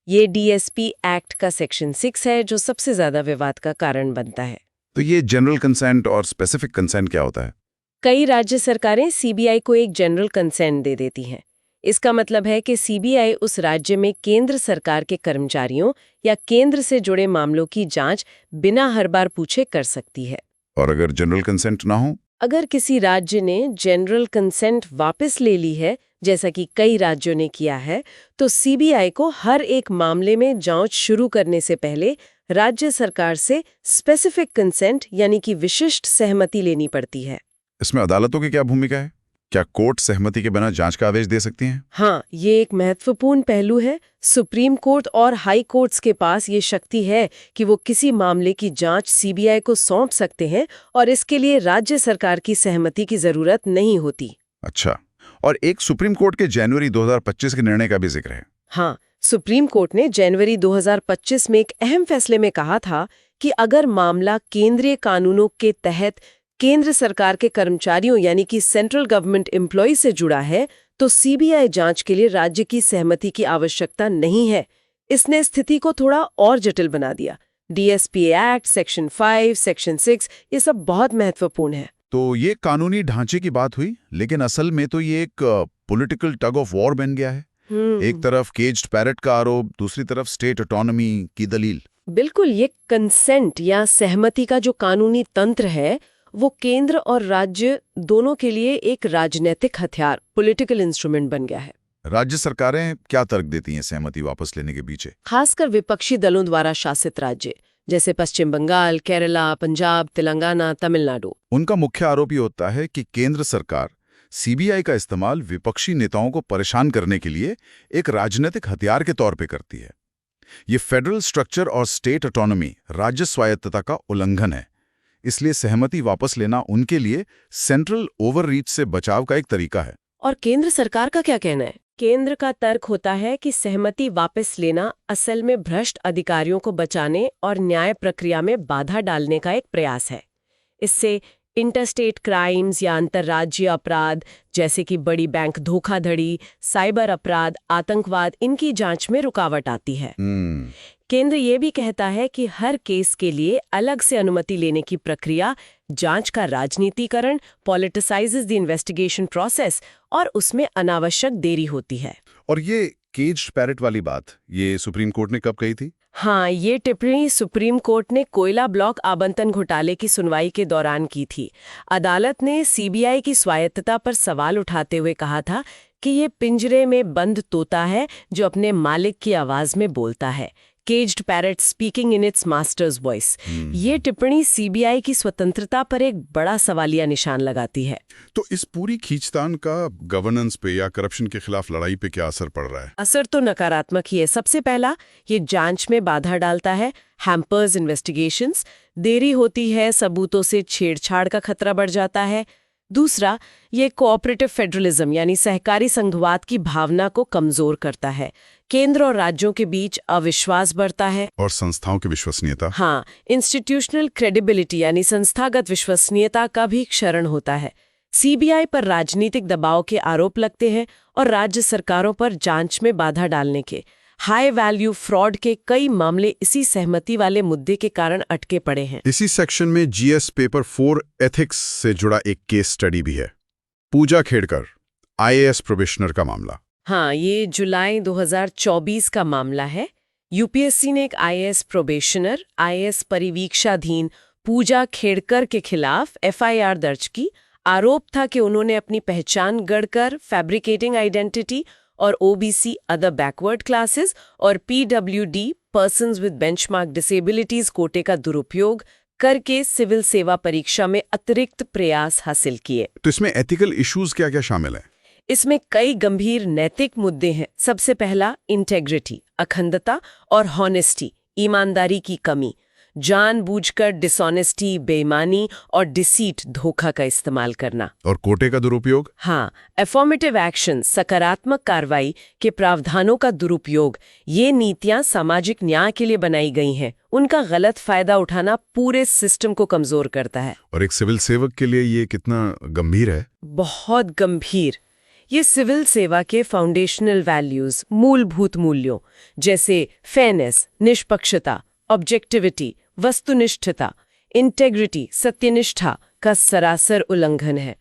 ये डीएसपी एक्ट का सेक्शन 6 है जो सबसे ज्यादा विवाद का कारण बनता है। तो ये जनरल कंसेंट और स्पेसिफिक कंसेंट क्या होता है? कई राज्य सरकारें सीबीआई को एक जनरल कंसेंट दे देती हैं। इसका मतलब है कि सीबीआई उस राज्य में केंद्र सरकार के कर्मचारियों या केंद्र से जुड़े मामलों की जांच बिना हर बार पूछे कर सकती है। और अगर जनरल कंसेंट ना हो? अगर किसी राज्य ने जनरल कंसेंट वापस ले ली है, जैसा कि कई राज्यों ने किया है, तो सीबीआई को हर एक मामले में जांच शुरू करने से पहले राज्य सरकार से स्पेसिफिक कंसेंट यानी कि विशिष्ट सहमति लेनी पड़ती है। इसमें अदालतों की क्या भूमिका है? क्या कोर्ट सहमति के बिना जांच का आदेश दे सकती हैं? हाँ, ये एक महत्वपूर्ण पहलू है। सुप्रीम कोर्ट और हाई कोर्ट्स के पास ये शक्ति है कि वो किसी मामले की जांच सीबीआई को सौंप सकते हैं और इसके लिए राज्य सरकार की सहमति की जरूरत नहीं होती। अच्छा, और एक सुप्रीम कोर्ट के जनवरी 2025 के निर्णय का भी जिक्र है। हाँ, सुप्रीम कोर्ट ने जनवरी 2025 में एक अहम फैसले में कहा था कि अगर मामला केंद्रीय कानूनों के तहत केंद्र सरकार के कर्मचारियों यानी कि सेंट्रल गवर्नमेंट एम्प्लॉय से जुड़ा है तो सीबीआई जांच के लिए राज्य की सहमति की आवश्यकता नहीं है। इसने स्थिति को थोड़ा और जटिल बना दिया। डीएसपी एक्ट, सेक्शन 5, सेक्शन 6 ये सब बहुत महत्वपूर्ण है। तो ये कानूनी ढांचे की बात हुई, लेकिन असल में तो ये एक पॉलिटिकल टग ऑफ वॉर बन गया है। एक तरफ केज्ड पैरट का आरोप, दूसरी तरफ स्टेट ऑटोनॉमी की दलील। बिल्कुल, ये कंसेंट या सहमति का जो कानूनी तंत्र है वो केंद्र और राज्य दोनों के लिए एक राजनीतिक हथियार, पॉलिटिकल इंस्ट्रूमेंट बन गया है। राज्य सरकारें क्या तर्क देती हैं सहमति वापस लेने के पीछे? खासकर विपक्षी दलों द्वारा शासित राज्य जैसे पश्चिम बंगाल, केरला, पंजाब, तेलंगाना, तमिलनाडु। उनका मुख्य आरोप ये होता है कि केंद्र सरकार सीबीआई का इस्तेमाल विपक्षी नेताओं को परेशान करने के लिए एक राजनीतिक हथियार के तौर पे करती है। ये फेडरल स्ट्रक्चर और स्टेट ऑटोनॉमी, राज्य स्वायत्तता का उल्लंघन है। इसलिए सहमति वापस लेना उनके लिए सेंट्रल ओवररीच से बचाव का एक तरीका है। और केंद्र सरकार का क्या कहना है? केंद्र का तर्क होता है कि सहमति वापस लेना असल में भ्रष्ट अधिकारियों को बचाने और न्याय प्रक्रिया में बाधा डालने का एक प्रयास है। इससे इंटरस्टेट क्राइम्स या अंतर्राज्यीय अपराध जैसे कि बड़ी बैंक धोखाधड़ी, साइबर अपराध, आतंकवाद, इनकी जांच में रुकावट आती है। केंद्र ये भी कहता है कि हर केस के लिए अलग से अनुमति लेने की प्रक्रिया जांच का राजनीतिकरण, पॉलिटिसाइजेस द इन्वेस्टिगेशन प्रोसेस और उसमें अनावश्यक देरी होती है। और ये केज्ड पैरट वाली बात, ये सुप्रीम कोर्ट ने कब कही थी? हाँ, ये टिप्पणी सुप्रीम कोर्ट ने कोयला ब्लॉक आवंटन घोटाले की सुनवाई के दौरान की थी। अदालत ने सीबीआई की स्वायत्तता पर सवाल उठाते हुए कहा था कि ये पिंजरे में बंद तोता है जो अपने मालिक की आवाज में बोलता है। Caged parrot speaking in its masters voice. ये टिप्पणी सीबीआई की स्वतंत्रता पर एक बड़ा सवालिया निशान लगाती है। तो इस पूरी खींचतान का गवर्नेंस पे या करप्शन के खिलाफ लड़ाई पे क्या असर पड़ रहा है? असर तो नकारात्मक ही है। सबसे पहला, ये जांच में बाधा डालता है, हैम्पर्स इन्वेस्टिगेशंस, देरी होती है, सबूतों से छेड़छाड़ का खतरा बढ़ जाता है। दूसरा, ये कोऑपरेटिव फेडरलिज्म यानी सहकारी संघवाद की भावना को कमजोर करता है। केंद्र और राज्यों के बीच अविश्वास बढ़ता है और संस्थाओं की विश्वसनीयता। हाँ, इंस्टीट्यूशनल क्रेडिबिलिटी यानी संस्थागत विश्वसनीयता का भी क्षरण होता है। सीबीआई पर राजनीतिक दबाव के आरोप लगते हैं और राज्य सरकारों पर जांच में बाधा डालने के। हाई वैल्यू फ्रॉड के कई मामले इसी सहमति वाले मुद्दे के कारण अटके पड़े हैं। इसी सेक्शन में जीएस पेपर 4 एथिक्स से जुड़ा एक केस स्टडी भी है। पूजा खेड़कर, आईएएस प्रोबेशनर का मामला। हाँ, ये जुलाई 2024 का मामला है। यूपीएससी ने एक आईएएस प्रोबेशनर, आईएएस परिवीक्षाधीन पूजा खेड़कर के खिलाफ एफआईआर दर्ज की। आरोप था कि उन्होंने अपनी पहचान गढ़कर फैब्रिकेटिंग आइडेंटिटी और ओबीसी अदर बैकवर्ड क्लासेस और PWD persons with benchmark disabilities कोटे का दुरुपयोग करके सिविल सेवा परीक्षा में अतिरिक्त प्रयास हासिल किए। तो इसमें एथिकल इश्यूज क्या-क्या शामिल हैं? इसमें कई गंभीर नैतिक मुद्दे हैं। सबसे पहला, इंटेग्रिटी, अखंडता और हॉनेस्टी, ईमानदारी की कमी। जानबूझकर डिसऑनेस्टी, बेईमानी और डिसीट, धोखा का इस्तेमाल करना। और कोटे का दुरुपयोग? हाँ, एफर्मेटिव एक्शन, सकारात्मक कार्रवाई के प्रावधानों का दुरुपयोग। ये नीतियां सामाजिक न्याय के लिए बनाई गई हैं। उनका गलत फायदा उठाना पूरे सिस्टम को कमजोर करता है। और एक सिविल सेवक के लिए ये कितना गंभीर है? बहुत गंभीर। ये सिविल सेवा के फाउंडेशनल वैल्यूज, मूलभूत मूल्यों जैसे फेयरनेस, निष्पक्षता, ऑब्जेक्टिविटी, वस्तुनिष्ठता, इंटेग्रिटी, सत्यनिष्ठा का सरासर उल्लंघन है।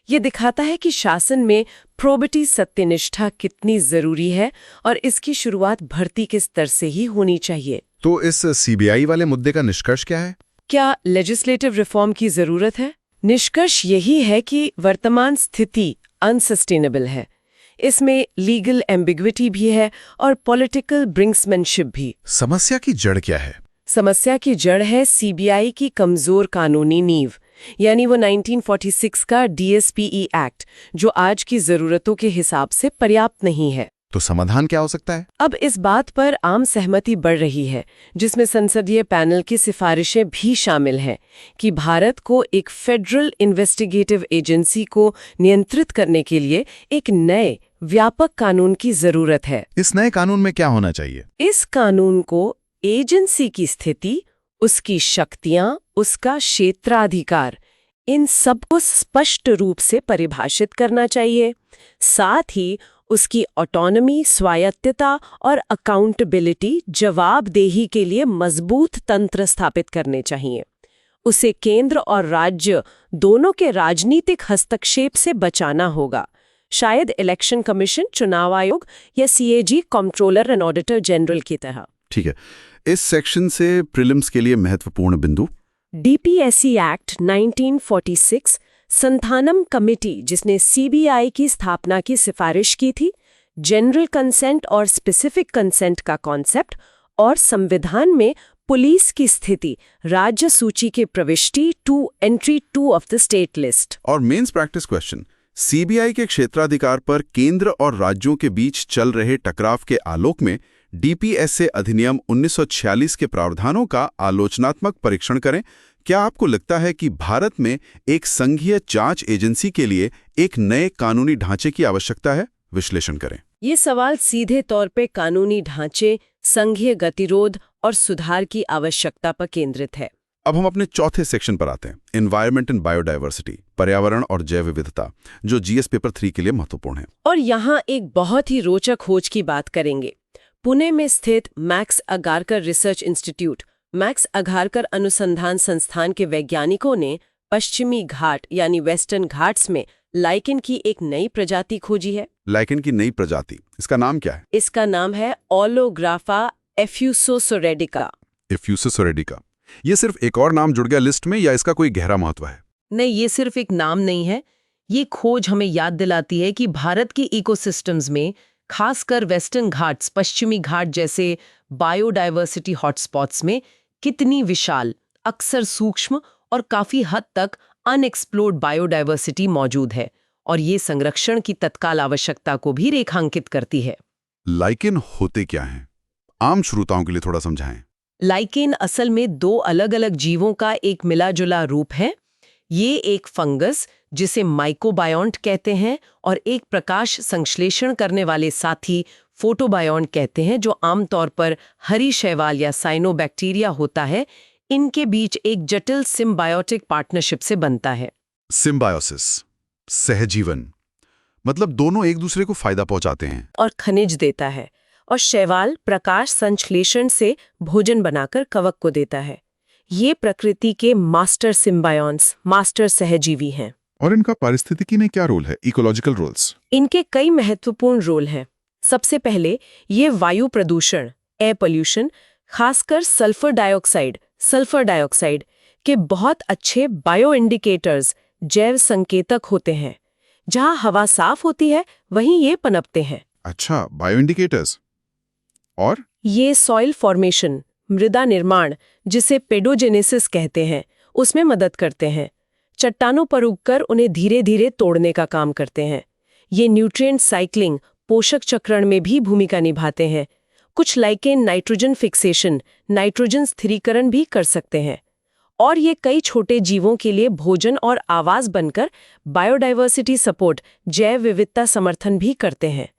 ये दिखाता है कि शासन में प्रोबिटी, सत्यनिष्ठा कितनी जरूरी है और इसकी शुरुआत भर्ती के स्तर से ही होनी चाहिए। तो इस सीबीआई वाले मुद्दे का निष्कर्ष क्या है? क्या लेजिस्लेटिव रिफॉर्म की जरूरत है? निष्कर्ष यही है कि वर्तमान स्थिति अनसस्टेनेबल है। इसमें लीगल एम्बिग्विटी भी है और पॉलिटिकल ब्रिंक्समैनशिप भी। समस्या की जड़ क्या है? समस्या की जड़ है सीबीआई की कमजोर कानूनी नींव, यानी वो 1946 का डीएसपीई एक्ट, जो आज की जरूरतों के हिसाब से पर्याप्त नहीं है। तो समाधान क्या हो सकता है? अब इस बात पर आम सहमति बढ़ रही है, जिसमें संसदीय पैनल की सिफारिशें भी शामिल हैं कि भारत को एक फेडरल इन्वेस्टिगेटिव एजेंसी को नियंत्रित करने के लिए एक नए व्यापक कानून की जरूरत है। इस नए कानून में क्या होना चाहिए? इस कानून को एजेंसी की स्थिति, उसकी शक्तियां, उसका क्षेत्राधिकार, इन सबको स्पष्ट रूप से परिभाषित करना चाहिए। साथ ही उसकी ऑटोनॉमी, स्वायत्तता और अकाउंटेबिलिटी, जवाबदेही के लिए मजबूत तंत्र स्थापित करने चाहिए। उसे केंद्र और राज्य दोनों के राजनीतिक हस्तक्षेप से बचाना होगा। शायद इलेक्शन कमीशन, चुनाव आयोग या CAG, controller and auditor general की तरह। ठीक है। इस सेक्शन से प्रीलिम्स के लिए महत्वपूर्ण बिंदु? डीपीएससी एक्ट 1946, संथानम कमेटी जिसने सीबीआई की स्थापना की सिफारिश की थी, जनरल कंसेंट और स्पेसिफिक कंसेंट का कॉन्सेप्ट, और संविधान में पुलिस की स्थिति, राज्य सूची के प्रविष्टि two entry 2 of the state list. और मेंस प्रैक्टिस क्वेश्चन, सीबीआई के क्षेत्राधिकार पर केंद्र और राज्यों के बीच चल रहे टकराव के आलोक में डीपीएसए अधिनियम 1946 के प्रावधानों का आलोचनात्मक परीक्षण करें। क्या आपको लगता है कि भारत में एक संघीय जांच एजेंसी के लिए एक नए कानूनी ढांचे की आवश्यकता है? विश्लेषण करें। ये सवाल सीधे तौर पे कानूनी ढांचे, संघीय गतिरोध और सुधार की आवश्यकता पर केंद्रित है। अब हम अपने चौथे सेक्शन पर आते हैं, एनवायरनमेंट एंड बायोडायवर्सिटी, पर्यावरण और जैव विविधता, जो जीएस पेपर 3 के लिए महत्वपूर्ण है। और यहाँ एक बहुत ही रोचक खोज की बात करेंगे। पुणे में स्थित max Agarkar research institute, max Agarkar अनुसंधान संस्थान के वैज्ञानिकों ने पश्चिमी घाट यानी वेस्टर्न घाट्स में लाइकेन की एक नई प्रजाति खोजी है। लाइकेन की नई प्रजाति, इसका नाम क्या है? इसका नाम है ओलोग्राफा एफ्यूसोसोरेडिका। एफ्यूसोसोरेडिका। ये सिर्फ एक और नाम जुड़ गया लिस्ट में या इसका कोई गहरा महत्व है? नहीं, ये सिर्फ एक नाम नहीं है। ये खोज हमें याद दिलाती है कि भारत के इकोसिस्टम्स में, खासकर वेस्टर्न घाट्स, पश्चिमी घाट जैसे बायोडायवर्सिटी हॉटस्पॉट्स में कितनी विशाल, अक्सर सूक्ष्म और काफी हद तक अनएक्सप्लोर्ड बायोडायवर्सिटी मौजूद है, और ये संरक्षण की तत्काल आवश्यकता को भी रेखांकित करती है। लाइकेन होते क्या हैं? आम श्रोताओं के लिए थोड़ा समझाएं। लाइकेन असल में 2 अलग-अलग जीवों का एक मिला-जुला रूप है। ये एक फंगस जिसे माइकोबायोन्ट कहते हैं और एक प्रकाश संश्लेषण करने वाले साथी फोटोबायोन्ट कहते हैं, जो आमतौर पर हरी शैवाल या साइनोबैक्टीरिया होता है। इनके बीच एक जटिल सिम्बायोटिक पार्टनरशिप से बनता है। सिम्बायोसिस, सहजीवन, मतलब दोनों एक दूसरे को फायदा पहुंचाते हैं और खनिज देता है, और शैवाल प्रकाश संश्लेषण से भोजन बनाकर कवक को देता है। ये प्रकृति के मास्टर सिम्बायोन्स, मास्टर सहजीवी हैं। और इनका पारिस्थितिकी में क्या रोल है? Ecological roles. इनके कई महत्वपूर्ण रोल हैं। सबसे पहले ये वायु प्रदूषण, एयर पोल्यूशन, खासकर सल्फर डाइऑक्साइड के बहुत अच्छे बायो इंडिकेटर्स, जैव संकेतक होते हैं। जहां हवा साफ होती है वहीं ये पनपते हैं। अच्छा, बायो इंडिकेटर्स। और ये सॉइल फॉर्मेशन, मृदा निर्माण, जिसे पेडोजेनेसिस कहते हैं, उसमें मदद करते हैं। चट्टानों पर उगकर उन्हें धीरे धीरे तोड़ने का काम करते हैं। ये न्यूट्रिएंट साइक्लिंग, पोषक चक्रण में भी भूमिका निभाते हैं। कुछ लाइकेन नाइट्रोजन फिक्सेशन, नाइट्रोजन स्थिरीकरण भी कर सकते हैं। और ये कई छोटे जीवों के लिए भोजन और आवास बनकर बायोडाइवर्सिटी सपोर्ट, जैव विविधता समर्थन भी करते हैं।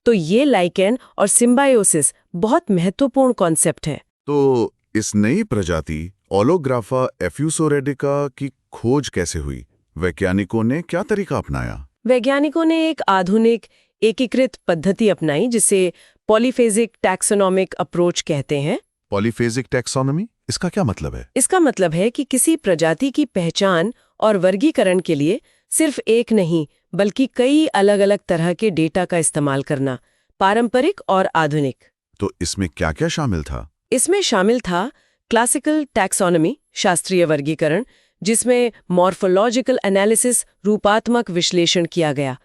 तो ये लाइकेन और सिम्बायोसिस बहुत महत्वपूर्ण कॉन्सेप्ट है। तो इस नई प्रजाति ओलोग्राफा एफ्यूसोरेडिका की खोज कैसे हुई? वैज्ञानिकों ने क्या तरीका अपनाया? वैज्ञानिकों ने एक आधुनिक एकीकृत पद्धति अपनाई जिसे पॉलीफेजिक टैक्सोनॉमिक अप्रोच कहते हैं। पॉलीफेजिक टैक्सोनॉमी, इसका क्या मतलब है? इसका मतलब है कि किसी प्रजाति की पहचान और वर्गीकरण के लिए सिर्फ एक नहीं बल्कि कई अलग अलग तरह के डेटा का इस्तेमाल करना, पारंपरिक और आधुनिक। तो इसमें क्या-क्या शामिल था? इसमें शामिल था क्लासिकल टैक्सोनॉमी, शास्त्रीय वर्गीकरण, जिसमें मॉर्फोलॉजिकल एनालिसिस, रूपात्मक विश्लेषण किया गया।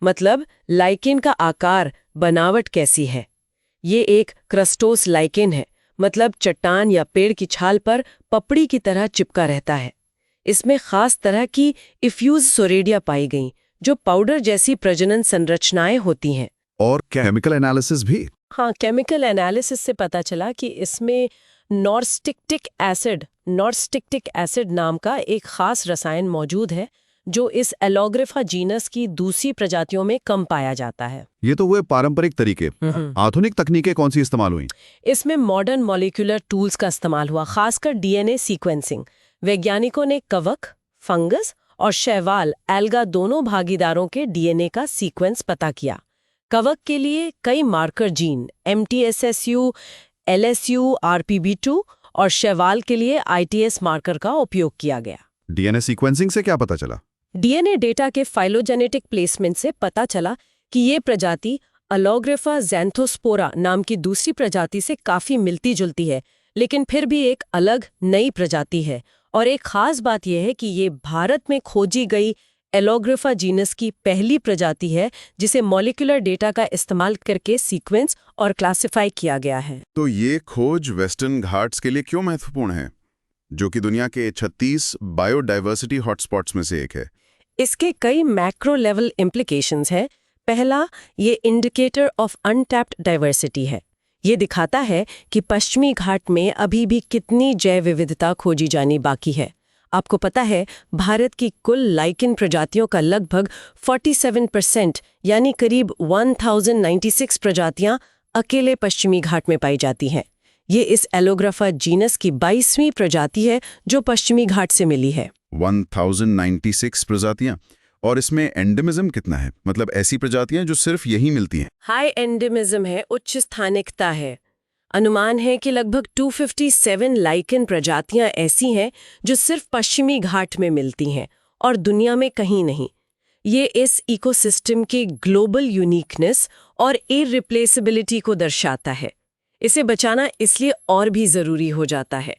मतलब लाइकेन का आकार, बनावट कैसी है। ये एक क्रस्टोस लाइकेन है, मतलब चट्टान या पेड़ की छाल पर पपड़ी की तरह चिपका रहता है। इसमें खास तरह की इफ्यूज सोरेडिया पाई गईं, जो पाउडर जैसी प्रजनन संरचनाएं होती हैं। और केमिकल एनालिसिस भी? हाँ, केमिकल एनालिसिस से पता चला कि इसमें नॉर्स्टिक्टिक एसिड नाम का एक खास रसायन मौजूद है, जो इस एलोग्रिफा जीनस की दूसरी प्रजातियों में कम पाया जाता है। ये तो हुए पारंपरिक तरीके। आधुनिक तकनीकें कौन सी इस्तेमाल हुई? इसमें मॉडर्न मॉलिक्यूलर टूल्स का इस्तेमाल हुआ, खासकर डीएनए सीक्वेंसिंग। वैज्ञानिकों ने कवक, फंगस और शैवाल, एल्गा दोनों भागीदारों के डीएनए का सीक्वेंस पता किया। कवक के लिए कई marker gene MTSSU, LSU, RPB2 और शैवाल के लिए ITS मार्कर का उपयोग किया गया। डीएनए सीक्वेंसिंग से क्या पता चला? डीएनए डेटा के फाइलोजेनेटिक प्लेसमेंट से पता चला कि ये प्रजाति अलोग्रिफा ज़ैंथोस्पोरा नाम की दूसरी प्रजाति से काफी मिलती जुलती है, लेकिन फिर भी एक अलग नई प्रजाति है। और एक खास बात यह है कि ये भारत में खोजी गई एलोग्रिफा जीनस की पहली प्रजाति है जिसे मॉलिक्यूलर डेटा का इस्तेमाल करके सीक्वेंस और क्लासिफाई किया गया है। तो ये खोज वेस्टर्न घाट्स के लिए क्यों महत्वपूर्ण है, जो कि दुनिया के 36 बायोडाइवर्सिटी हॉटस्पॉट्स में से एक है? इसके कई मैक्रो लेवल इम्प्लीकेशंस हैं। पहला, ये इंडिकेटर ऑफ अनटैप्ड डाइवर्सिटी है। ये दिखाता है कि पश्चिमी घाट में अभी भी कितनी जैव विविधता खोजी जानी बाकी है। आपको पता है, भारत की कुल लाइकेन प्रजातियों का लगभग 47% यानी करीब 1096 प्रजातियां अकेले पश्चिमी घाट में पाई जाती हैं। ये इस एलोग्राफा जीनस की 22वीं प्रजाति है जो पश्चिमी घाट से मिली है। 1096 प्रजातियां? और इसमें एंडेमिज्म कितना है? मतलब ऐसी प्रजातियां जो सिर्फ यहीं मिलती हैं? हाई एंडेमिज्म है, उच्च स्थानिकता है। अनुमान है कि लगभग 257 लाइकेन प्रजातियां ऐसी हैं जो सिर्फ पश्चिमी घाट में मिलती हैं और दुनिया में कहीं नहीं। ये इस इकोसिस्टम की ग्लोबल यूनिकनेस और इररिप्लेसेबिलिटी को दर्शाता है। इसे बचाना इसलिए और भी जरूरी हो जाता है।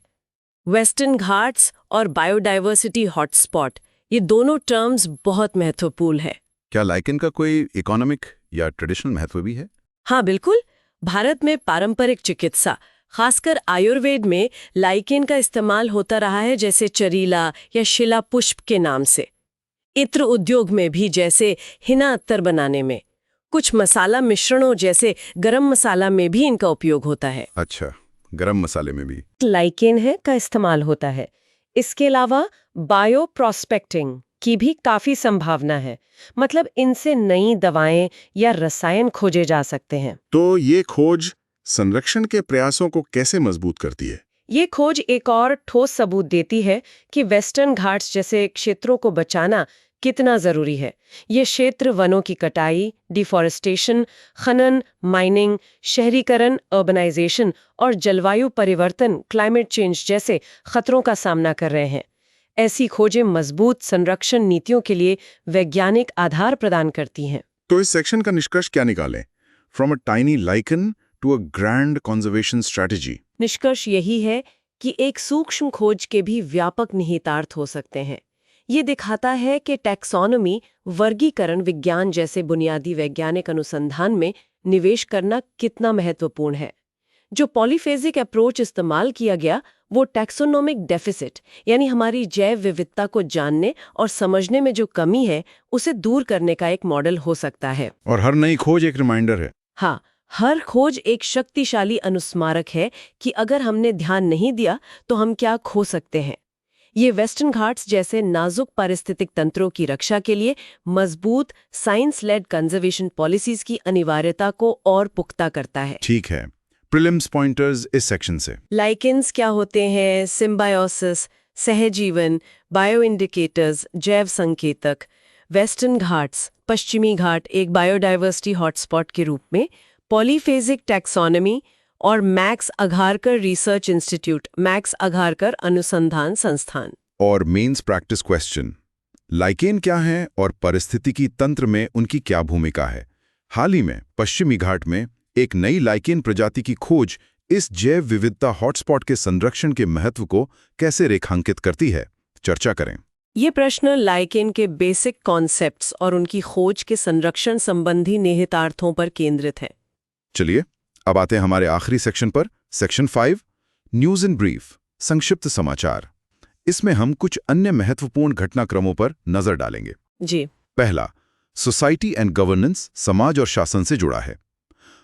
वेस्टर्न घाट्स और बायोडाइवर्सिटी हॉटस्पॉट, ये दोनों टर्म्स बहुत महत्वपूर्ण है। क्या लाइकेन का कोई इकोनॉमिक या ट्रेडिशनल महत्व भी है? हाँ बिल्कुल। भारत में पारंपरिक चिकित्सा, खासकर आयुर्वेद में लाइकेन का इस्तेमाल होता रहा है, जैसे चरीला या शिला पुष्प के नाम से। इत्र उद्योग में भी, जैसे हिना अत्तर बनाने में। कुछ मसाला मिश्रणों जैसे गरम मसाला में भी इनका उपयोग होता है। अच्छा, गरम मसाले में भी लाइकेन है का इस्तेमाल होता है। इसके अलावा बायो प्रोस्पेक्टिंग की भी काफी संभावना है। मतलब इनसे नई दवाएं या रसायन खोजे जा सकते हैं। तो ये खोज संरक्षण के प्रयासों को कैसे मजबूत करती है? ये खोज एक और ठोस सबूत देती है कि वेस्टर्न घाट्स जैसे क्षेत्रों को बचाना कितना जरूरी है। ये क्षेत्र वनों की कटाई, डिफॉरेस्टेशन, खनन, माइनिंग, शहरीकरण, अर्बनाइजेशन और जलवायु परिवर्तन, क्लाइमेट चेंज जैसे खतरों का सामना कर रहे हैं। ऐसी खोजें मजबूत संरक्षण नीतियों के लिए वैज्ञानिक आधार प्रदान करती हैं। तो इस सेक्शन का निष्कर्ष क्या निकालें? From a tiny lichen to a grand conservation strategy. निष्कर्ष यही है कि एक सूक्ष्म खोज के भी व्यापक निहितार्थ हो सकते हैं। ये दिखाता है कि टैक्सोनॉमी, वर्गीकरण विज्ञान जैसे बुनियादी वैज्ञानिक अनुसंधान में निवेश करना कितना महत्वपूर्ण है। जो पॉलीफेजिक अप्रोच इस्तेमाल किया गया, वो टैक्सोनोमिक डेफिसिट यानी हमारी जैव विविधता को जानने और समझने में जो कमी है, उसे दूर करने का एक मॉडल हो सकता है। और हर नई खोज एक रिमाइंडर है। हाँ, हर खोज एक शक्तिशाली अनुस्मारक है कि अगर हमने ध्यान नहीं दिया तो हम क्या खो सकते हैं। ये वेस्टर्न घाट्स जैसे नाजुक पारिस्थितिक तंत्रों की रक्षा के लिए मजबूत साइंस लेड कंजर्वेशन पॉलिसीज की अनिवार्यता को और पुख्ता करता है। ठीक है, प्रीलिम्स पॉइंटर्स इस सेक्शन से। लाइकेंस क्या होते हैं, सिम्बायोसिस, सहजीवन, बायो इंडिकेटर्स, जैव संकेतक। वेस्टर्न घाट्स, पश्चिमी घाट एक बायोडाइवर्सिटी हॉटस्पॉट के रूप में, पॉलीफेजिक टैक्सोनॉमी और मैक्स अघारकर रिसर्च इंस्टीट्यूट, मैक्स अघारकर अनुसंधान संस्थान। और मेंस प्रैक्टिस क्वेश्चन, लाइकेन क्या है और पारिस्थितिकी तंत्र में उनकी क्या भूमिका है? हाल ही में पश्चिमी घाट में एक नई लाइकेन प्रजाति की खोज इस जैव विविधता हॉटस्पॉट के संरक्षण के महत्व को कैसे रेखांकित करती है? चर्चा करें। ये प्रश्न लाइकेन के बेसिक कॉन्सेप्ट्स और उनकी खोज के संरक्षण संबंधी निहितार्थों पर केंद्रित है। चलिए अब आते हैं हमारे आखिरी सेक्शन पर, सेक्शन 5, न्यूज इन ब्रीफ, संक्षिप्त समाचार। इसमें हम कुछ अन्य महत्वपूर्ण घटनाक्रमों पर नजर डालेंगे। जी। पहला, सोसाइटी एंड गवर्नेंस, समाज और शासन से जुड़ा है।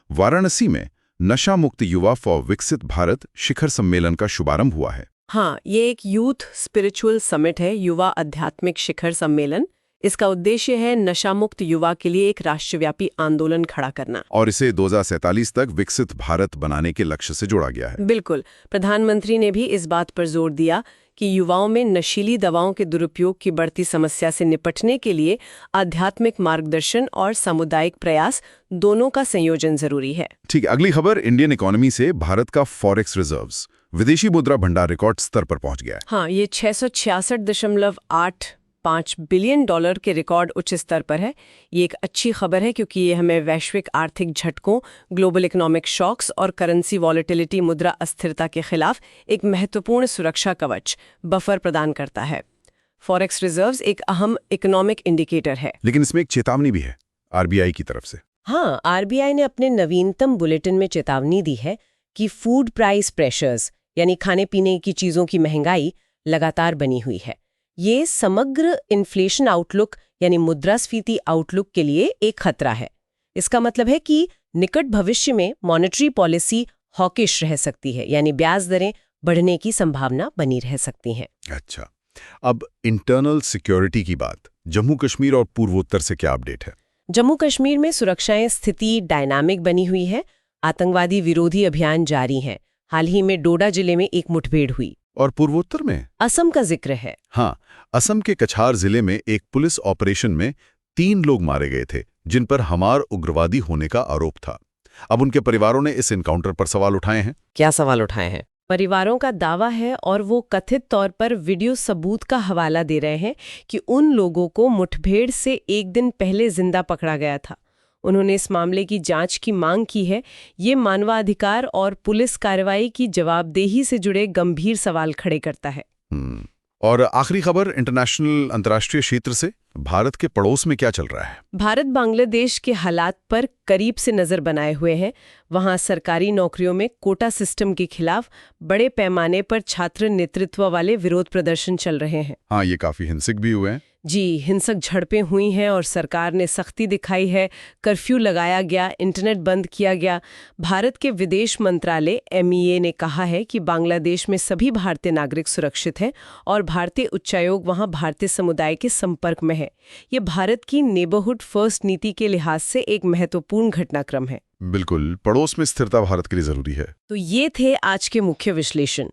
वाराणसी में नशा मुक्त युवा फॉर विकसित भारत शिखर सम्मेलन का शुभारंभ हुआ है। हाँ, ये एक यूथ स्पिरिचुअल समिट है, युवा आध्यात्मिक शिखर सम्मेलन। इसका उद्देश्य है नशा मुक्त युवा के लिए एक राष्ट्रव्यापी आंदोलन खड़ा करना। और इसे 2047 तक विकसित भारत बनाने के लक्ष्य से जोड़ा गया है। बिल्कुल, प्रधानमंत्री ने भी इस बात पर जोर दिया कि युवाओं में नशीली दवाओं के दुरुपयोग की बढ़ती समस्या से निपटने के लिए आध्यात्मिक मार्गदर्शन और सामुदायिक प्रयास दोनों का संयोजन जरूरी है। ठीक है, अगली खबर इंडियन इकोनॉमी से। भारत का फॉरेक्स रिजर्व्स, विदेशी मुद्रा भंडार रिकॉर्ड स्तर पर पहुंच गया है। हाँ, ये 666.85 बिलियन डॉलर के रिकॉर्ड उच्च स्तर पर है। ये एक अच्छी खबर है क्योंकि ये हमें वैश्विक आर्थिक झटकों, ग्लोबल इकोनॉमिक शॉक्स और करेंसी वॉलेटिलिटी, मुद्रा अस्थिरता के खिलाफ एक महत्वपूर्ण सुरक्षा कवच, बफर प्रदान करता है। फॉरेक्स रिजर्व्स एक अहम इकोनॉमिक इंडिकेटर है। लेकिन इसमें एक चेतावनी भी है आरबीआई की तरफ से। हाँ, आरबीआई ने अपने नवीनतम बुलेटिन में चेतावनी दी है कि फूड प्राइस प्रेशर्स यानी खाने पीने की चीजों की महंगाई लगातार बनी हुई है। ये समग्र इन्फ्लेशन आउटलुक यानी मुद्रास्फीति आउटलुक के लिए एक खतरा है। इसका मतलब है कि निकट भविष्य में मॉनेटरी पॉलिसी हॉकिश रह सकती है, यानी ब्याज दरें बढ़ने की संभावना बनी रह सकती हैं। अच्छा, अब इंटरनल सिक्योरिटी की बात। जम्मू कश्मीर और पूर्वोत्तर से क्या अपडेट है? जम्मू कश्मीर में सुरक्षाएं स्थिति डायनामिक बनी हुई है। आतंकवादी विरोधी अभियान जारी है। हाल ही में डोडा जिले में एक मुठभेड़ हुई। और पूर्वोत्तर में असम का जिक्र है। हाँ, असम के कछार जिले में एक पुलिस ऑपरेशन में 3 लोग मारे गए थे जिन पर हमार उग्रवादी होने का आरोप था। अब उनके परिवारों ने इस एनकाउंटर पर सवाल उठाए हैं। क्या सवाल उठाए हैं? परिवारों का दावा है और वो कथित तौर पर वीडियो सबूत का हवाला दे रहे हैं कि उन लोगों को मुठभेड़ से एक दिन पहले जिंदा पकड़ा गया था। उन्होंने इस मामले की जांच की मांग की है। ये मानवाधिकार और पुलिस कार्रवाई की जवाबदेही से जुड़े गंभीर सवाल खड़े करता है। और आखिरी खबर इंटरनेशनल अंतर्राष्ट्रीय क्षेत्र से। भारत के पड़ोस में क्या चल रहा है? भारत बांग्लादेश के हालात पर करीब से नजर बनाए हुए हैं। वहां सरकारी नौकरियों में कोटा सिस्टम के खिलाफ बड़े पैमाने पर छात्र नेतृत्व वाले विरोध प्रदर्शन चल रहे हैं। हाँ, ये काफी हिंसक भी हुए हैं। जी, हिंसक झड़पें हुई हैं और सरकार ने सख्ती दिखाई है। कर्फ्यू लगाया गया, इंटरनेट बंद किया गया। भारत के विदेश मंत्रालय MEA ने कहा है कि बांग्लादेश में सभी भारतीय नागरिक सुरक्षित हैं और भारतीय उच्चायोग वहां भारतीय समुदाय के संपर्क में है। ये भारत की नेबरहुड फर्स्ट नीति के लिहाज से एक महत्वपूर्ण घटनाक्रम है। बिल्कुल, पड़ोस में स्थिरता भारत के लिए जरूरी है। तो ये थे आज के मुख्य विश्लेषण।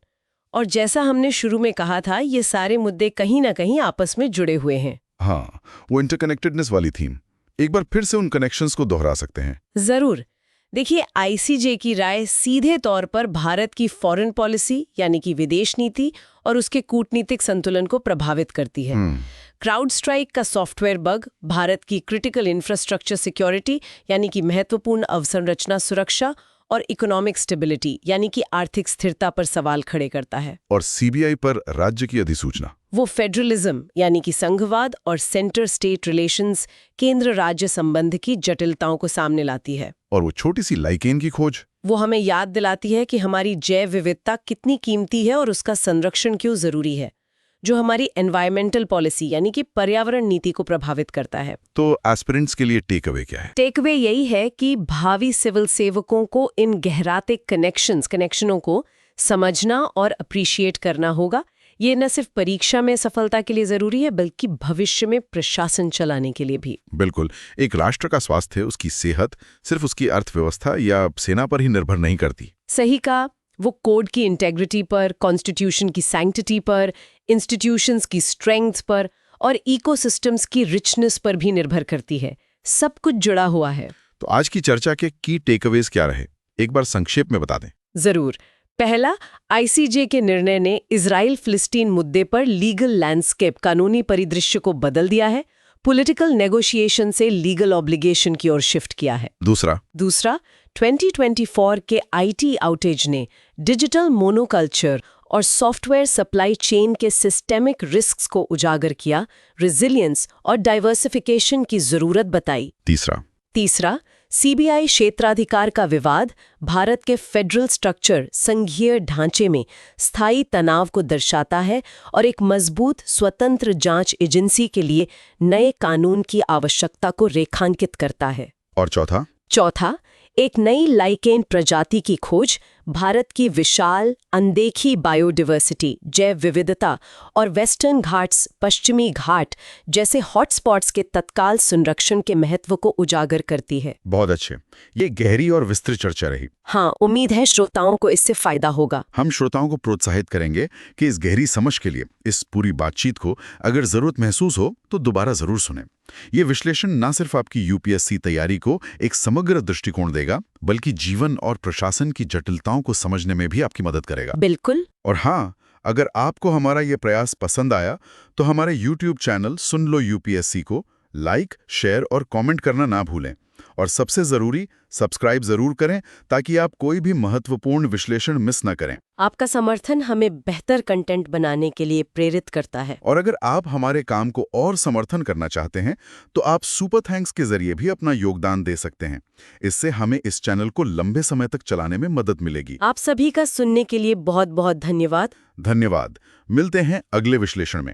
और जैसा हमने शुरू में कहा था, ये सारे मुद्दे कहीं ना कहीं आपस में जुड़े हुए हैं। हाँ, वो इंटरकनेक्टेडनेस वाली थीम। एक बार फिर से उन कनेक्शंस को दोहरा सकते हैं। जरूर। देखिए, ICJ की राय सीधे तौर पर भारत की फॉरेन पॉलिसी यानी कि विदेश नीति और उसके कूटनीतिक संतुलन को प्रभावित करती है। क्राउड स्ट्राइक का सॉफ्टवेयर बग भारत की क्रिटिकल इंफ्रास्ट्रक्चर सिक्योरिटी यानी कि महत्वपूर्ण अवसंरचना सुरक्षा और इकोनॉमिक स्टेबिलिटी यानी कि आर्थिक स्थिरता पर सवाल खड़े करता है। और CBI पर राज्य की अधिसूचना, वो फेडरलिज्म यानी कि संघवाद और सेंटर स्टेट रिलेशंस, केंद्र राज्य संबंध की जटिलताओं को सामने लाती है। और वो छोटी सी लाइकेन की खोज, वो हमें याद दिलाती है कि हमारी जैव विविधता कितनी कीमती है और उसका संरक्षण क्यों जरूरी है। जो हमारी एनवायरमेंटल पॉलिसी यानी कि पर्यावरण नीति को प्रभावित करता है। तो एस्पिरेंट्स के लिए टेक अवे क्या है? टेकअवे यही है कि भावी सिविल सेवकों को इन गहराते कनेक्शनों को समझना और अप्रिशिएट करना होगा। ये न सिर्फ परीक्षा में सफलता के लिए जरूरी है बल्कि भविष्य में प्रशासन चलाने के लिए भी। बिल्कुल। एक राष्ट्र का स्वास्थ्य, उसकी सेहत सिर्फ उसकी अर्थव्यवस्था या सेना पर ही निर्भर नहीं करती। सही कहा। वो कोड की इंटेग्रिटी पर, कॉन्स्टिट्यूशन की सैंक्टिटी पर, इंस्टीट्यूशंस की स्ट्रेंथ पर और इकोसिस्टम्स की रिचनेस पर भी निर्भर करती है। सब कुछ जुड़ा हुआ है। तो आज की चर्चा के की टेकअवेज क्या रहे, एक बार संक्षेप में बता दें। जरूर। पहला, आईसीजे के निर्णय ने इजराइल फिलिस्तीन मुद्दे पर लीगल लैंडस्केप, कानूनी परिदृश्य को बदल दिया है। पॉलिटिकल नेगोशिएशन से लीगल ऑब्लिगेशन की ओर शिफ्ट किया है। दूसरा, 2024 के आईटी आउटेज ने डिजिटल मोनोकल्चर और सॉफ्टवेयर सप्लाई चेन के सिस्टेमिक रिस्क्स को उजागर किया, रिजिलियंस और डाइवर्सिफिकेशन की जरूरत बताई। तीसरा, सीबीआई क्षेत्राधिकार का विवाद भारत के फेडरल स्ट्रक्चर, संघीय ढांचे में स्थायी तनाव को दर्शाता है और एक मजबूत स्वतंत्र जांच एजेंसी के लिए नए कानून की आवश्यकता को रेखांकित करता है। और चौथा, एक नई लाइकेन प्रजाति की खोज भारत की विशाल अनदेखी बायोडाइवर्सिटी, जैव विविधता और वेस्टर्न घाट्स, पश्चिमी घाट जैसे हॉटस्पॉट्स के तत्काल संरक्षण के महत्व को उजागर करती है। बहुत अच्छे। ये गहरी और विस्तृत चर्चा रही। हाँ, उम्मीद है श्रोताओं को इससे फायदा होगा। हम श्रोताओं को प्रोत्साहित करेंगे कि इस गहरी समझ के लिए इस पूरी बातचीत को अगर जरूरत महसूस हो तो दोबारा जरूर सुनें। ये विश्लेषण न सिर्फ आपकी यूपीएससी तैयारी को एक समग्र दृष्टिकोण देगा, बल्कि जीवन और प्रशासन की जटिलताओं को समझने में भी आपकी मदद करेगा। बिल्कुल। और हाँ, अगर आपको हमारा ये प्रयास पसंद आया तो हमारे YouTube चैनल सुन लो यूपीएससी को लाइक, शेयर और कमेंट करना ना भूलें। और सबसे जरूरी, सब्सक्राइब जरूर करें ताकि आप कोई भी महत्वपूर्ण विश्लेषण मिस न करें। आपका समर्थन हमें बेहतर कंटेंट बनाने के लिए प्रेरित करता है। और अगर आप हमारे काम को और समर्थन करना चाहते हैं तो आप सुपर थैंक्स के जरिए भी अपना योगदान दे सकते हैं। इससे हमें इस चैनल को लंबे समय तक चलाने में मदद मिलेगी। आप सभी का सुनने के लिए बहुत बहुत धन्यवाद। धन्यवाद। मिलते हैं अगले विश्लेषण में।